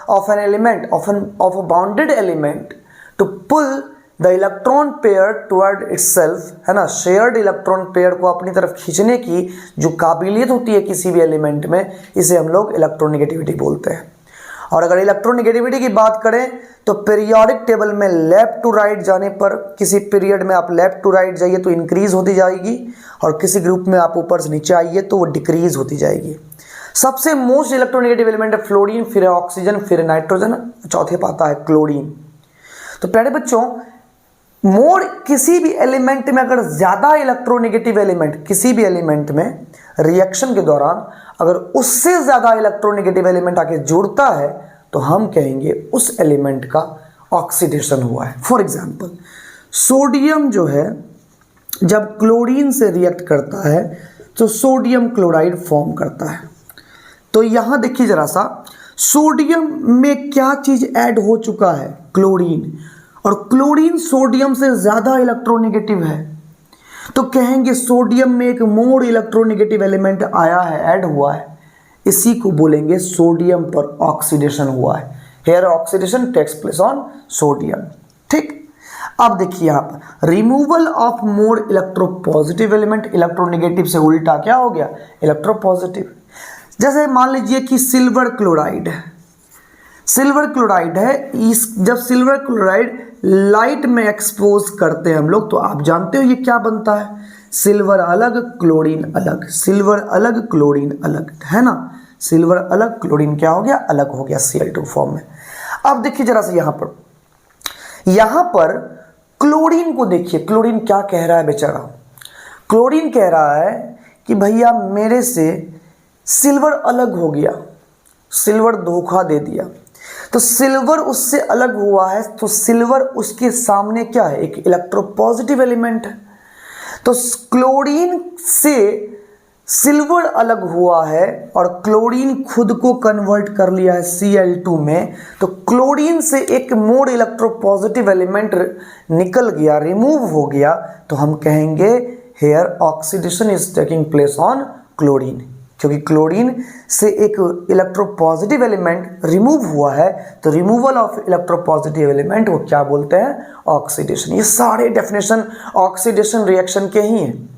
of an element of a bounded element to pull the electron pair toward itself, है ना, शेयर्ड इलेक्ट्रॉन पेयर को अपनी तरफ खींचने की जो काबिलियत होती है किसी भी एलिमेंट में, इसे हम लोग इलेक्ट्रोनेगेटिविटी बोलते हैं। और अगर इलेक्ट्रोनेगेटिविटी की बात करें तो पीरियोडिक टेबल में लेफ्ट टू राइट जाने पर, किसी पीरियड में आप लेफ्ट टू राइट जाइए तो इंक्रीज होती जाएगी, और किसी ग्रुप में आप ऊपर से नीचे आइए तो वो डिक्रीज होती जाएगी। सबसे मोस्ट इलेक्ट्रोनेगेटिव एलिमेंट है फ्लोरीन, फिर है ऑक्सीजन, फिर है नाइट्रोजन, चौथे पे आता है क्लोरीन। तो प्यारे बच्चों, मोर किसी भी एलिमेंट में अगर ज़्यादा इलेक्ट्रोनेगेटिव एलिमेंट, किसी भी एलिमेंट में रिएक्शन के दौरान अगर उससे ज़्यादा इलेक्ट्रोनेगेटिव एलिमेंट आके जुड़ता है तो हम कहेंगे उस एलिमेंट का ऑक्सीडेशन हुआ है। फॉर एग्जाम्पल सोडियम जो है जब क्लोरीन से रिएक्ट करता है तो सोडियम क्लोराइड फॉर्म करता है। तो यहाँ देखिए जरा सा, सोडियम में क्या चीज़ ऐड हो चुका है, क्लोरीन, और क्लोरीन सोडियम से ज़्यादा इलेक्ट्रोनेगेटिव है, तो कहेंगे सोडियम में एक मोर इलेक्ट्रोनेगेटिव एलिमेंट आया है, ऐड हुआ है, इसी को बोलेंगे सोडियम पर ऑक्सीडेशन हुआ है। Here oxidation takes place on sodium, ठीक। अब देखिए यहाँ पर removal of more electropositive element, electronegative से उल्टा क्या हो गया, इलेक्ट्रोपॉजिटिव। जैसे मान लीजिए कि सिल्वर क्लोराइड है, सिल्वर क्लोराइड है, इस जब सिल्वर क्लोराइड लाइट में एक्सपोज करते हैं हम लोग तो आप जानते हो ये क्या बनता है, सिल्वर अलग क्लोरीन अलग, सिल्वर अलग क्लोरीन अलग, है ना, सिल्वर अलग क्लोरीन क्या हो गया, अलग हो गया Cl2 फॉर्म में। अब देखिए जरा से यहाँ पर क्लोरीन को देखिए, क्लोरीन क्या कह रहा है बेचारा, क्लोरीन कह रहा है कि भैया मेरे से सिल्वर अलग हो गया, सिल्वर धोखा दे दिया। तो सिल्वर उससे अलग हुआ है तो सिल्वर उसके सामने क्या है, एक इलेक्ट्रोपॉजिटिव एलिमेंट है। तो क्लोरीन से सिल्वर अलग हुआ है और क्लोरीन खुद को कन्वर्ट कर लिया है Cl2 में, तो क्लोरीन से एक मोर इलेक्ट्रोपॉजिटिव एलिमेंट निकल गया, रिमूव हो गया, तो हम कहेंगे here oxidation is taking place on chlorine, क्योंकि क्लोरीन से एक इलेक्ट्रोपॉजिटिव एलिमेंट रिमूव हुआ है, तो रिमूवल ऑफ इलेक्ट्रोपॉजिटिव एलिमेंट वो क्या बोलते हैं? ऑक्सीडेशन। ये सारे डेफिनेशन ऑक्सीडेशन रिएक्शन के ही हैं।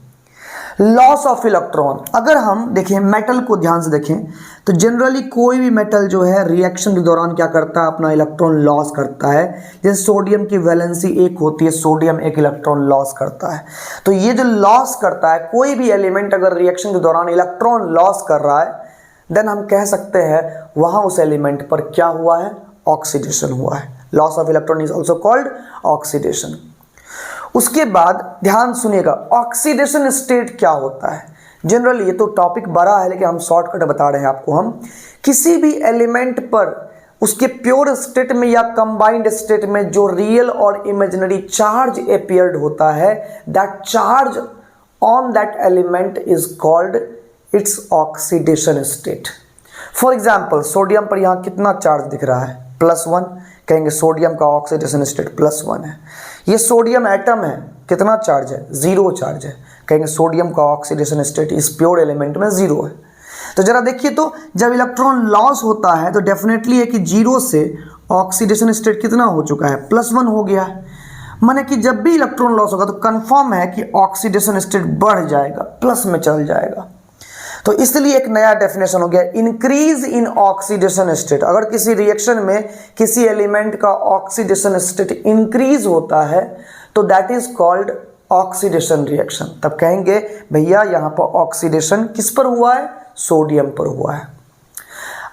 लॉस ऑफ इलेक्ट्रॉन, अगर हम देखें मेटल को ध्यान से देखें तो जनरली कोई भी मेटल जो है रिएक्शन के दौरान क्या करता है? अपना इलेक्ट्रॉन लॉस करता है। जैसे सोडियम की वैलेंसी 1 होती है, सोडियम 1 इलेक्ट्रॉन लॉस करता है। तो ये जो लॉस करता है, कोई भी एलिमेंट अगर रिएक्शन के दौरान इलेक्ट्रॉन लॉस कर रहा है, देन हम कह सकते हैं वहां उस एलिमेंट पर क्या हुआ है? ऑक्सीडेशन हुआ है। Loss of electron is also called oxidation. उसके बाद ध्यान सुनिएगा, ऑक्सीडेशन स्टेट क्या होता है? जनरली ये तो टॉपिक बड़ा है, लेकिन हम शॉर्टकट बता रहे हैं आपको। हम किसी भी एलिमेंट पर उसके प्योर स्टेट में या कंबाइंड स्टेट में जो रियल और इमेजिनरी चार्ज अपीयर्ड होता है, that charge on that element is called its oxidation state. For example, sodium पर यहाँ कितना चार्ज दिख रहा है? +1, कहेंगे सोडियम का ऑक्सीडेशन स्टेट +1 है। ये सोडियम एटम है, कितना चार्ज है? 0 चार्ज है, कहेंगे सोडियम का ऑक्सीडेशन स्टेट इस प्योर एलिमेंट में 0 है। तो जरा देखिए, तो जब इलेक्ट्रॉन लॉस होता है तो डेफिनेटली है कि 0 से ऑक्सीडेशन स्टेट कितना हो चुका है? +1 हो गया है। माने कि जब भी इलेक्ट्रॉन लॉस होगा तो कंफर्म है कि ऑक्सीडेशन स्टेट बढ़ जाएगा, प्लस में चल जाएगा। तो इसलिए एक नया डेफिनेशन हो गया, इंक्रीज इन ऑक्सीडेशन स्टेट। अगर किसी रिएक्शन में किसी एलिमेंट का ऑक्सीडेशन स्टेट इंक्रीज होता है तो that is called oxidation reaction. तब कहेंगे भैया यहाँ पर ऑक्सीडेशन किस पर हुआ है? सोडियम पर हुआ है।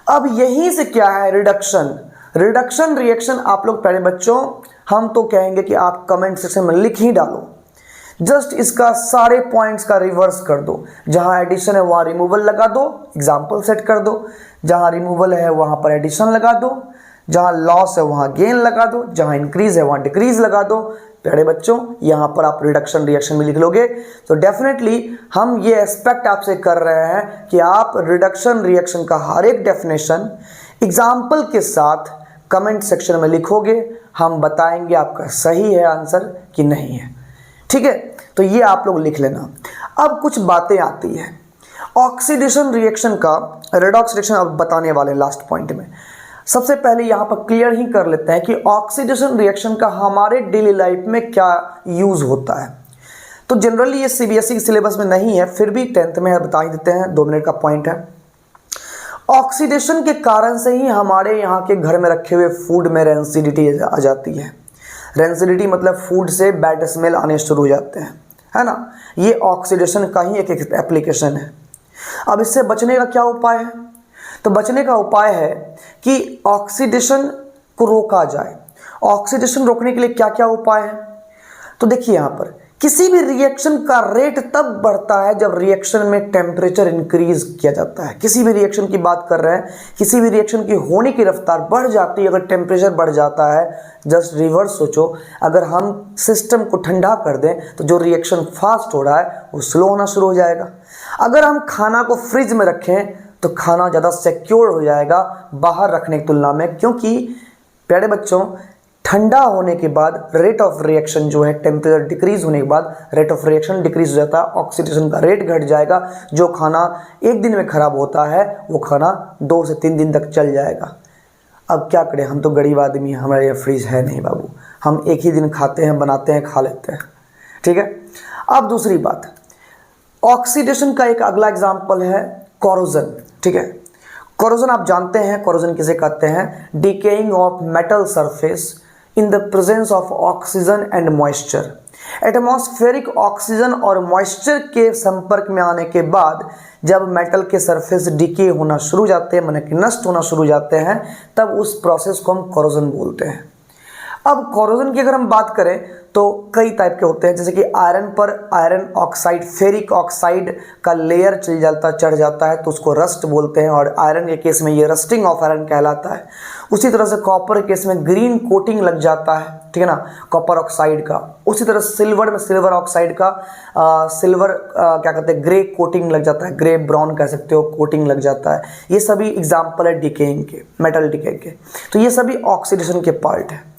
अब यहीं से क्या है? रिडक्शन। रिडक्शन रिएक्शन आप लोग पहले बच्चों, हम तो कहेंगे कि आप कमेंट सेक्शन में लिख ही डालो। जस्ट इसका सारे पॉइंट्स का रिवर्स कर दो। जहां एडिशन है वहां रिमूवल लगा दो, एग्जाम्पल सेट कर दो। जहां रिमूवल है वहां पर एडिशन लगा दो, जहां लॉस है वहां गेन लगा दो, जहां इंक्रीज है वहां डिक्रीज लगा दो। प्यारे बच्चों, यहां पर आप रिडक्शन रिएक्शन में लिख लोगे तो डेफिनेटली हम ये एक्सपेक्ट आपसे कर रहे हैं कि आप रिडक्शन रिएक्शन का हर एक डेफिनेशन एग्जाम्पल के साथ कमेंट सेक्शन में लिखोगे। हम बताएंगे आपका सही है आंसर कि नहीं है, ठीक है? तो ये आप लोग लिख लेना। अब कुछ बातें आती है ऑक्सीडेशन रिएक्शन का, रेडॉक्स रिएक्शन अब बताने वाले हैं लास्ट पॉइंट में। सबसे पहले यहां पर क्लियर ही कर लेते हैं कि ऑक्सीडेशन रिएक्शन का हमारे डेली लाइफ में क्या यूज होता है। तो जनरली ये सीबीएसई के सिलेबस में नहीं है, फिर भी 10th में बता ही देते हैं, 2 मिनट का पॉइंट है। ऑक्सीडेशन के कारण से ही हमारे यहाँ के घर में रखे हुए फूड में रेंसिडिटी आ जाती है। रेंसिडिटी मतलब फूड से बैड स्मेल आने शुरू हो जाते हैं, है ना? ये ऑक्सीडेशन का ही एक एप्लीकेशन है। अब इससे बचने का क्या उपाय है? तो बचने का उपाय है कि ऑक्सीडेशन को रोका जाए। ऑक्सीडेशन रोकने के लिए क्या क्या उपाय है? तो देखिए, यहाँ पर किसी भी रिएक्शन का रेट तब बढ़ता है जब रिएक्शन में टेम्परेचर इंक्रीज किया जाता है। किसी भी रिएक्शन की बात कर रहे हैं, किसी भी रिएक्शन की होने की रफ्तार बढ़ जाती है अगर टेम्परेचर बढ़ जाता है। जस्ट रिवर्स सोचो, अगर हम सिस्टम को ठंडा कर दें तो जो रिएक्शन फास्ट हो रहा है वो स्लो होना शुरू हो जाएगा। अगर हम खाना को फ्रिज में रखें तो खाना ज़्यादा सिक्योर हो जाएगा बाहर रखने की तुलना में, क्योंकि प्यारे बच्चों ठंडा होने के बाद रेट ऑफ रिएक्शन जो है, टेम्परेचर डिक्रीज होने के बाद रेट ऑफ रिएक्शन डिक्रीज हो जाता है, ऑक्सीडेशन का रेट घट जाएगा। जो खाना 1 दिन में खराब होता है वो खाना 2 से 3 दिन तक चल जाएगा। अब क्या करें, हम तो गरीब आदमी हैं, हमारे यहाँ फ्रिज है नहीं बाबू, हम एक ही दिन खाते हैं, बनाते हैं, खा लेते हैं, ठीक है? अब दूसरी बात, ऑक्सीडेशन का एक अगला एग्जाम्पल है कोरोजन, ठीक है? कोरोजन आप जानते हैं, कोरोजन किसे कहते हैं? Decaying of metal surface in the presence of oxygen and moisture। Atmospheric oxygen और मॉइस्चर के संपर्क में आने के बाद जब मेटल के सरफेस डिके होना शुरू हो जाते हैं, माने कि नष्ट होना शुरू हो जाते हैं, तब उस प्रोसेस को हम कोरोजन बोलते हैं। अब कोरोजन की अगर हम बात करें तो कई टाइप के होते हैं, जैसे कि आयरन पर आयरन ऑक्साइड, फेरिक ऑक्साइड का लेयर चढ़ जाता है तो उसको रस्ट बोलते हैं, और आयरन के केस में ये रस्टिंग ऑफ आयरन कहलाता है। उसी तरह से कॉपर के केस में ग्रीन कोटिंग लग जाता है, ठीक है ना, कॉपर ऑक्साइड का। उसी तरह सिल्वर में सिल्वर ऑक्साइड का क्या कहते हैं, ग्रे कोटिंग लग जाता है, ग्रे ब्राउन कह सकते हो, कोटिंग लग जाता है। ये सभी एग्जाम्पल है डिकेइंग के, मेटल डिके के। तो ये सभी ऑक्सीडेशन के पार्ट है।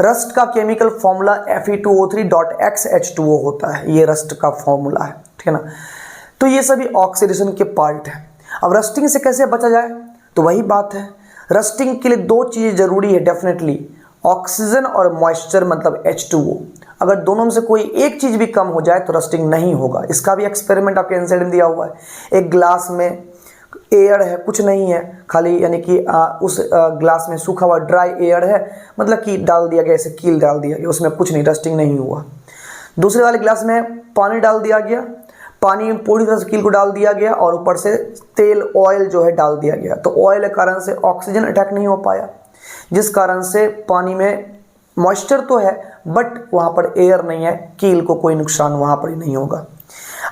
रस्ट का केमिकल फॉर्मूला Fe2O3.XH2O होता है, ये रस्ट का फॉर्मूला है, ठीक है ना। तो ये सभी ऑक्सीडेशन के पार्ट है। अब रस्टिंग से कैसे बचा जाए, तो वही बात है, रस्टिंग के लिए दो चीज़ें जरूरी है डेफिनेटली, ऑक्सीजन और मॉइस्चर मतलब H2O। अगर दोनों में से कोई एक चीज़ भी कम हो जाए तो रस्टिंग नहीं होगा। इसका भी एक्सपेरिमेंट आपके आंसर में दिया हुआ है। एक ग्लास में एयर है, कुछ नहीं है, खाली यानी कि उस ग्लास में सूखा हुआ ड्राई एयर है, मतलब कि डाल दिया गया, ऐसे कील डाल दिया गया, उसमें कुछ नहीं, रस्टिंग नहीं हुआ। दूसरे वाले ग्लास में पानी डाल दिया गया, पानी में पूरी तरह से कील को डाल दिया गया और ऊपर से तेल ऑयल जो है डाल दिया गया, तो ऑयल के कारण से ऑक्सीजन अटैक नहीं हो पाया, जिस कारण से पानी में मॉइस्चर तो है बट वहाँ पर एयर नहीं है, कील को कोई नुकसान वहाँ पर ही नहीं होगा।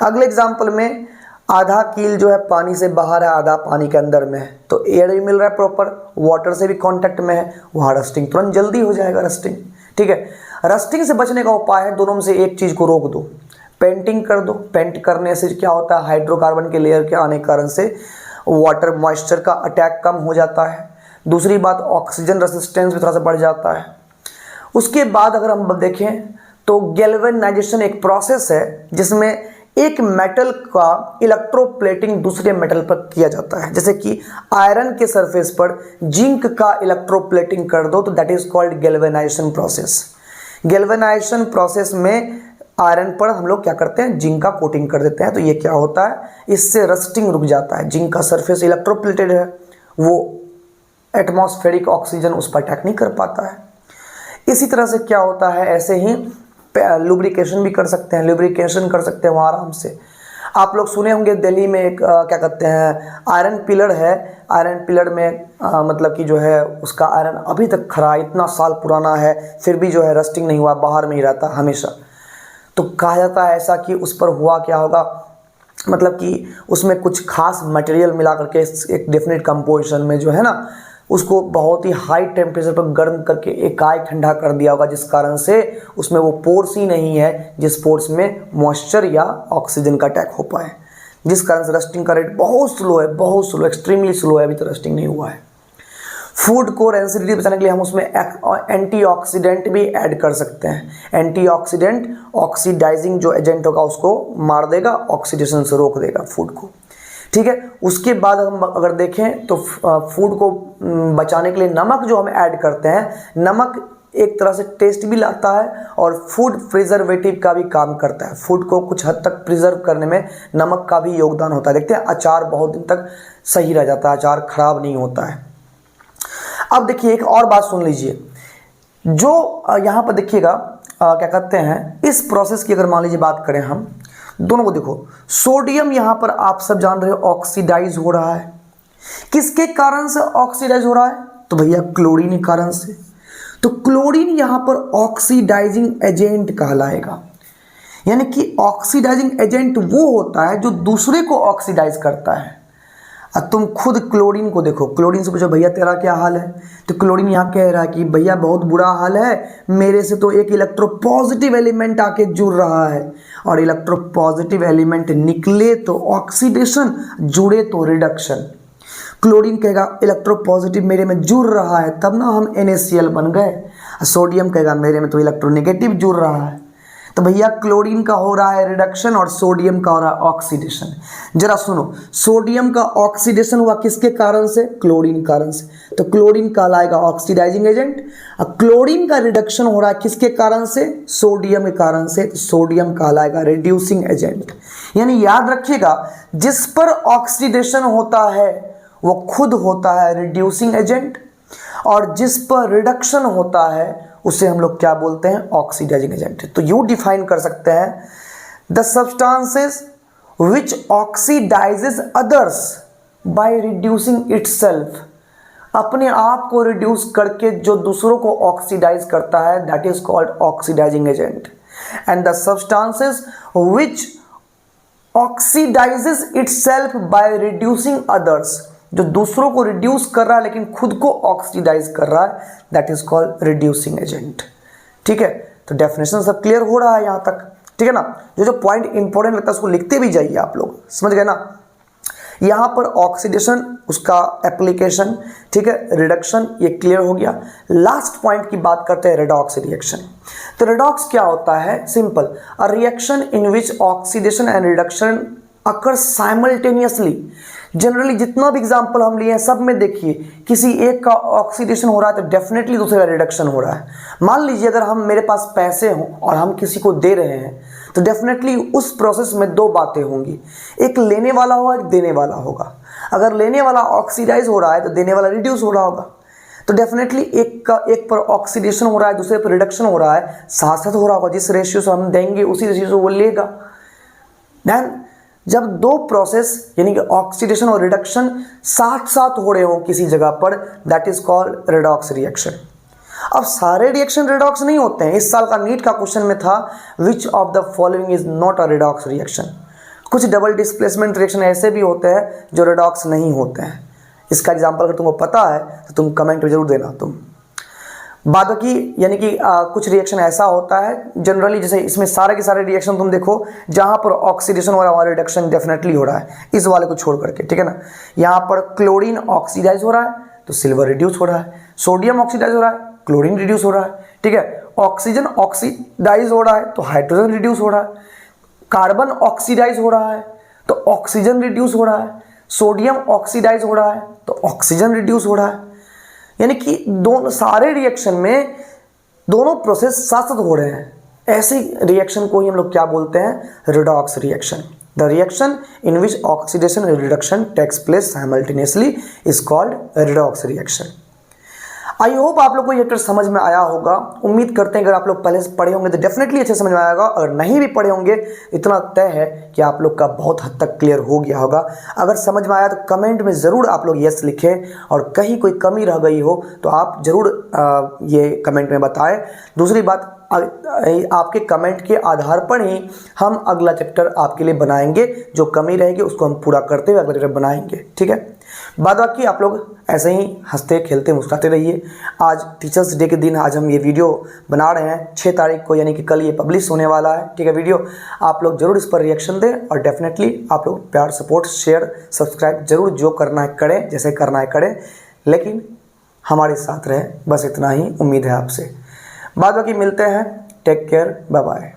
अगले एग्जाम्पल में आधा कील जो है पानी से बाहर है, आधा पानी के अंदर में है, तो एयर भी मिल रहा है प्रॉपर, वाटर से भी कांटेक्ट में है, वहाँ रस्टिंग तुरंत जल्दी हो जाएगा रस्टिंग, ठीक है। रस्टिंग से बचने का उपाय है, दोनों में से एक चीज़ को रोक दो, पेंटिंग कर दो। पेंट करने से क्या होता है, हाइड्रोकार्बन के लेयर के आने के कारण से वाटर मॉइस्चर का अटैक कम हो जाता है। दूसरी बात, ऑक्सीजन रेसिस्टेंस भी थोड़ा सा बढ़ जाता है। उसके बाद अगर हम देखें तो गैल्वेनाइजेशन एक प्रोसेस है जिसमें एक मेटल का इलेक्ट्रोप्लेटिंग दूसरे मेटल पर किया जाता है। जैसे कि आयरन के सरफेस पर जिंक का इलेक्ट्रोप्लेटिंग कर दो तो that is called galvanisation process. Galvanisation process में आयरन पर हम लोग क्या करते हैं, जिंक का कोटिंग कर देते हैं, तो ये क्या होता है, इससे रस्टिंग रुक जाता है। जिंक का सरफेस इलेक्ट्रोप्लेटेड है, वो एटमॉस्फेरिक ऑक्सीजन उस पर अटैक नहीं कर पाता है। इसी तरह से क्या होता है, ऐसे ही लुब्रिकेशन भी कर सकते हैं, लुब्रिकेशन कर सकते हैं वहाँ आराम से। आप लोग सुने होंगे दिल्ली में एक क्या कहते हैं आयरन पिलर है, आयरन पिलर में मतलब कि जो है उसका आयरन अभी तक खड़ा, इतना साल पुराना है, फिर भी जो है रस्टिंग नहीं हुआ, बाहर में ही रहता हमेशा। तो कहा जाता है ऐसा कि उस पर हुआ क्या होगा, मतलब कि उसमें कुछ खास मटेरियल मिला करके एक डेफिनेट कंपोजिशन में जो है ना, उसको बहुत ही हाई टेम्परेचर पर गर्म करके एकाएक ठंडा कर दिया होगा, जिस कारण से उसमें वो पोर्स ही नहीं है जिस पोर्स में मॉइस्चर या ऑक्सीजन का अटैक हो पाए, जिस कारण से रस्टिंग का रेट बहुत स्लो है, बहुत स्लो, एक्सट्रीमली स्लो है, अभी तो रस्टिंग नहीं हुआ है। फूड को रेंसिडिटी बचाने के लिए हम उसमें एंटीऑक्सीडेंट भी ऐड कर सकते हैं। एंटीऑक्सीडेंट ऑक्सीडाइजिंग जो एजेंट होगा उसको मार देगा, ऑक्सीडेशन से रोक देगा फूड को, ठीक है। उसके बाद हम अगर देखें तो फूड को बचाने के लिए नमक जो हम ऐड करते हैं, नमक एक तरह से टेस्ट भी लाता है और फूड प्रिजर्वेटिव का भी काम करता है। फूड को कुछ हद तक प्रिजर्व करने में नमक का भी योगदान होता है। देखते हैं अचार बहुत दिन तक सही रह जाता है, अचार खराब नहीं होता है। अब देखिए एक और बात सुन लीजिए, जो यहाँ पर देखिएगा क्या कहते हैं, इस प्रोसेस की अगर मान लीजिए बात करें हम दोनों को, देखो सोडियम यहाँ पर आप सब जान रहे हो ऑक्सीडाइज हो रहा है, किसके कारण से ऑक्सीडाइज हो रहा है, तो भैया क्लोरीन के कारण से। तो क्लोरीन यहाँ पर ऑक्सीडाइजिंग एजेंट कहलाएगा, यानी कि ऑक्सीडाइजिंग एजेंट वो होता है जो दूसरे को ऑक्सीडाइज करता है। अब तुम खुद क्लोरीन को देखो, क्लोरीन से पूछो भैया तेरा क्या हाल है, तो क्लोरीन यहाँ कह रहा है कि भैया बहुत बुरा हाल है, मेरे से तो एक इलेक्ट्रोपॉजिटिव एलिमेंट आके जुड़ रहा है, और इलेक्ट्रोपॉजिटिव एलिमेंट निकले तो ऑक्सीडेशन, जुड़े तो रिडक्शन। क्लोरीन कहेगा इलेक्ट्रोपॉजिटिव मेरे में जुड़ रहा है तब ना हम NaCl बन गए, सोडियम कहेगा मेरे में तो इलेक्ट्रोनेगेटिव जुड़ रहा है। तो भैया क्लोरीन का हो रहा है रिडक्शन और सोडियम का हो रहा है ऑक्सीडेशन। जरा सुनो, सोडियम का ऑक्सीडेशन हुआ किसके कारण से, क्लोरीन कारण से, तो क्लोरीन कहलाएगा ऑक्सीडाइजिंग एजेंट। और क्लोरीन का रिडक्शन हो रहा है किसके कारण से, सोडियम के कारण से, तो सोडियम कहलाएगा रिड्यूसिंग एजेंट। यानी याद रखिएगा, जिस पर ऑक्सीडेशन होता है वो खुद होता है रिड्यूसिंग एजेंट, और जिस पर रिडक्शन होता है उसे हम लोग क्या बोलते हैं, ऑक्सीडाइजिंग एजेंट। तो यू डिफाइन कर सकते हैं, the substances which oxidises others by reducing itself. अपने आप को रिड्यूस करके जो दूसरों को ऑक्सीडाइज करता है, that is called oxidising agent. And the substances which oxidises itself by reducing others, जो दूसरों को रिड्यूस कर रहा है लेकिन खुद को ऑक्सीडाइज कर रहा है, that is called reducing agent. ठीक है, तो डेफिनेशन सब क्लियर हो रहा है यहां तक, ठीक है ना। जो जो पॉइंट इंपॉर्टेंट लगता है उसको लिखते भी जाइए आप लोग, समझ गए ना। यहां पर ऑक्सीडेशन, उसका एप्लीकेशन, ठीक है, रिडक्शन, ये क्लियर हो गया। लास्ट पॉइंट की बात करते हैं, रेडॉक्स रिएक्शन। तो रेडॉक्स क्या होता है? Simple, a reaction in which oxidation and reduction occur simultaneously. Generally जितना भी एग्जांपल हम लिए हैं सब में देखिए किसी एक का ऑक्सीडेशन हो रहा है तो डेफिनेटली दूसरे का रिडक्शन हो रहा है। मान लीजिए अगर हम, मेरे पास पैसे हों और हम किसी को दे रहे हैं तो डेफिनेटली उस प्रोसेस में दो बातें होंगी, एक लेने वाला होगा, एक देने वाला होगा। अगर लेने वाला ऑक्सीडाइज हो रहा है तो देने वाला रिड्यूस हो रहा होगा। तो डेफिनेटली एक पर ऑक्सीडेशन हो रहा है, दूसरे पर रिडक्शन हो रहा है, साथ साथ हो रहा होगा। जिस रेशियो से हम देंगे उसी रेशियो से वो लेगा। देन जब दो प्रोसेस यानी कि ऑक्सीडेशन और रिडक्शन साथ साथ हो रहे हो किसी जगह पर, that is called redox reaction. अब सारे रिएक्शन रेडॉक्स नहीं होते हैं। इस साल का नीट का क्वेश्चन में था which of the following is not a redox reaction. कुछ डबल डिस्प्लेसमेंट रिएक्शन ऐसे भी होते हैं जो रेडॉक्स नहीं होते हैं। इसका एग्जांपल अगर तुमको पता है तो तुम कमेंट में जरूर देना। तुम बाकी यानी कि कुछ रिएक्शन ऐसा होता है जनरली, जैसे इसमें सारे के सारे रिएक्शन तुम देखो जहां पर ऑक्सीडेशन हो रहा है वहां रिडक्शन डेफिनेटली हो रहा है, इस वाले को छोड़ करके, ठीक है ना। यहां पर क्लोरीन ऑक्सीडाइज हो रहा है तो सिल्वर रिड्यूस हो रहा है, सोडियम ऑक्सीडाइज हो रहा है, क्लोरीन रिड्यूस हो रहा है, ठीक है। ऑक्सीजन ऑक्सीडाइज हो रहा है तो हाइड्रोजन रिड्यूस हो रहा है, कार्बन ऑक्सीडाइज हो रहा है तो ऑक्सीजन रिड्यूस हो रहा है, सोडियम ऑक्सीडाइज हो रहा है तो ऑक्सीजन रिड्यूस हो रहा है। यानी कि दोनों सारे रिएक्शन में दोनों प्रोसेस साथ साथ हो रहे हैं। ऐसे रिएक्शन को ही हम लोग क्या बोलते हैं? Redox reaction. The reaction in which oxidation and reduction takes place simultaneously is called redox reaction. I hope आप लोग को ये चैप्टर समझ में आया होगा। उम्मीद करते हैं अगर आप लोग पहले से पढ़े होंगे तो डेफिनेटली अच्छे समझ में आएगा, और नहीं भी पढ़े होंगे इतना तय है कि आप लोग का बहुत हद तक क्लियर हो गया होगा। अगर समझ में आया तो कमेंट में ज़रूर आप लोग यस लिखें, और कहीं कोई कमी रह गई हो तो आप ज़रूर ये कमेंट में बताएं। दूसरी बात, आपके कमेंट के आधार पर ही हम अगला चैप्टर आपके लिए बनाएंगे। जो कमी रहेगी उसको हम पूरा करते हुए अगला चैप्टर बनाएंगे, ठीक है। बाद बाकी आप लोग ऐसे ही हंसते खेलते मुस्कुराते रहिए। आज टीचर्स डे के दिन आज हम ये वीडियो बना रहे हैं 6 तारीख को, यानी कि कल ये पब्लिश होने वाला है, ठीक है वीडियो। आप लोग जरूर इस पर रिएक्शन दें, और डेफिनेटली आप लोग प्यार, सपोर्ट, शेयर, सब्सक्राइब जरूर जो करना है करें, जैसे करना है करें, लेकिन हमारे साथ रहें, बस इतना ही उम्मीद है आपसे। बाद बाकी मिलते हैं। Take care, bye bye.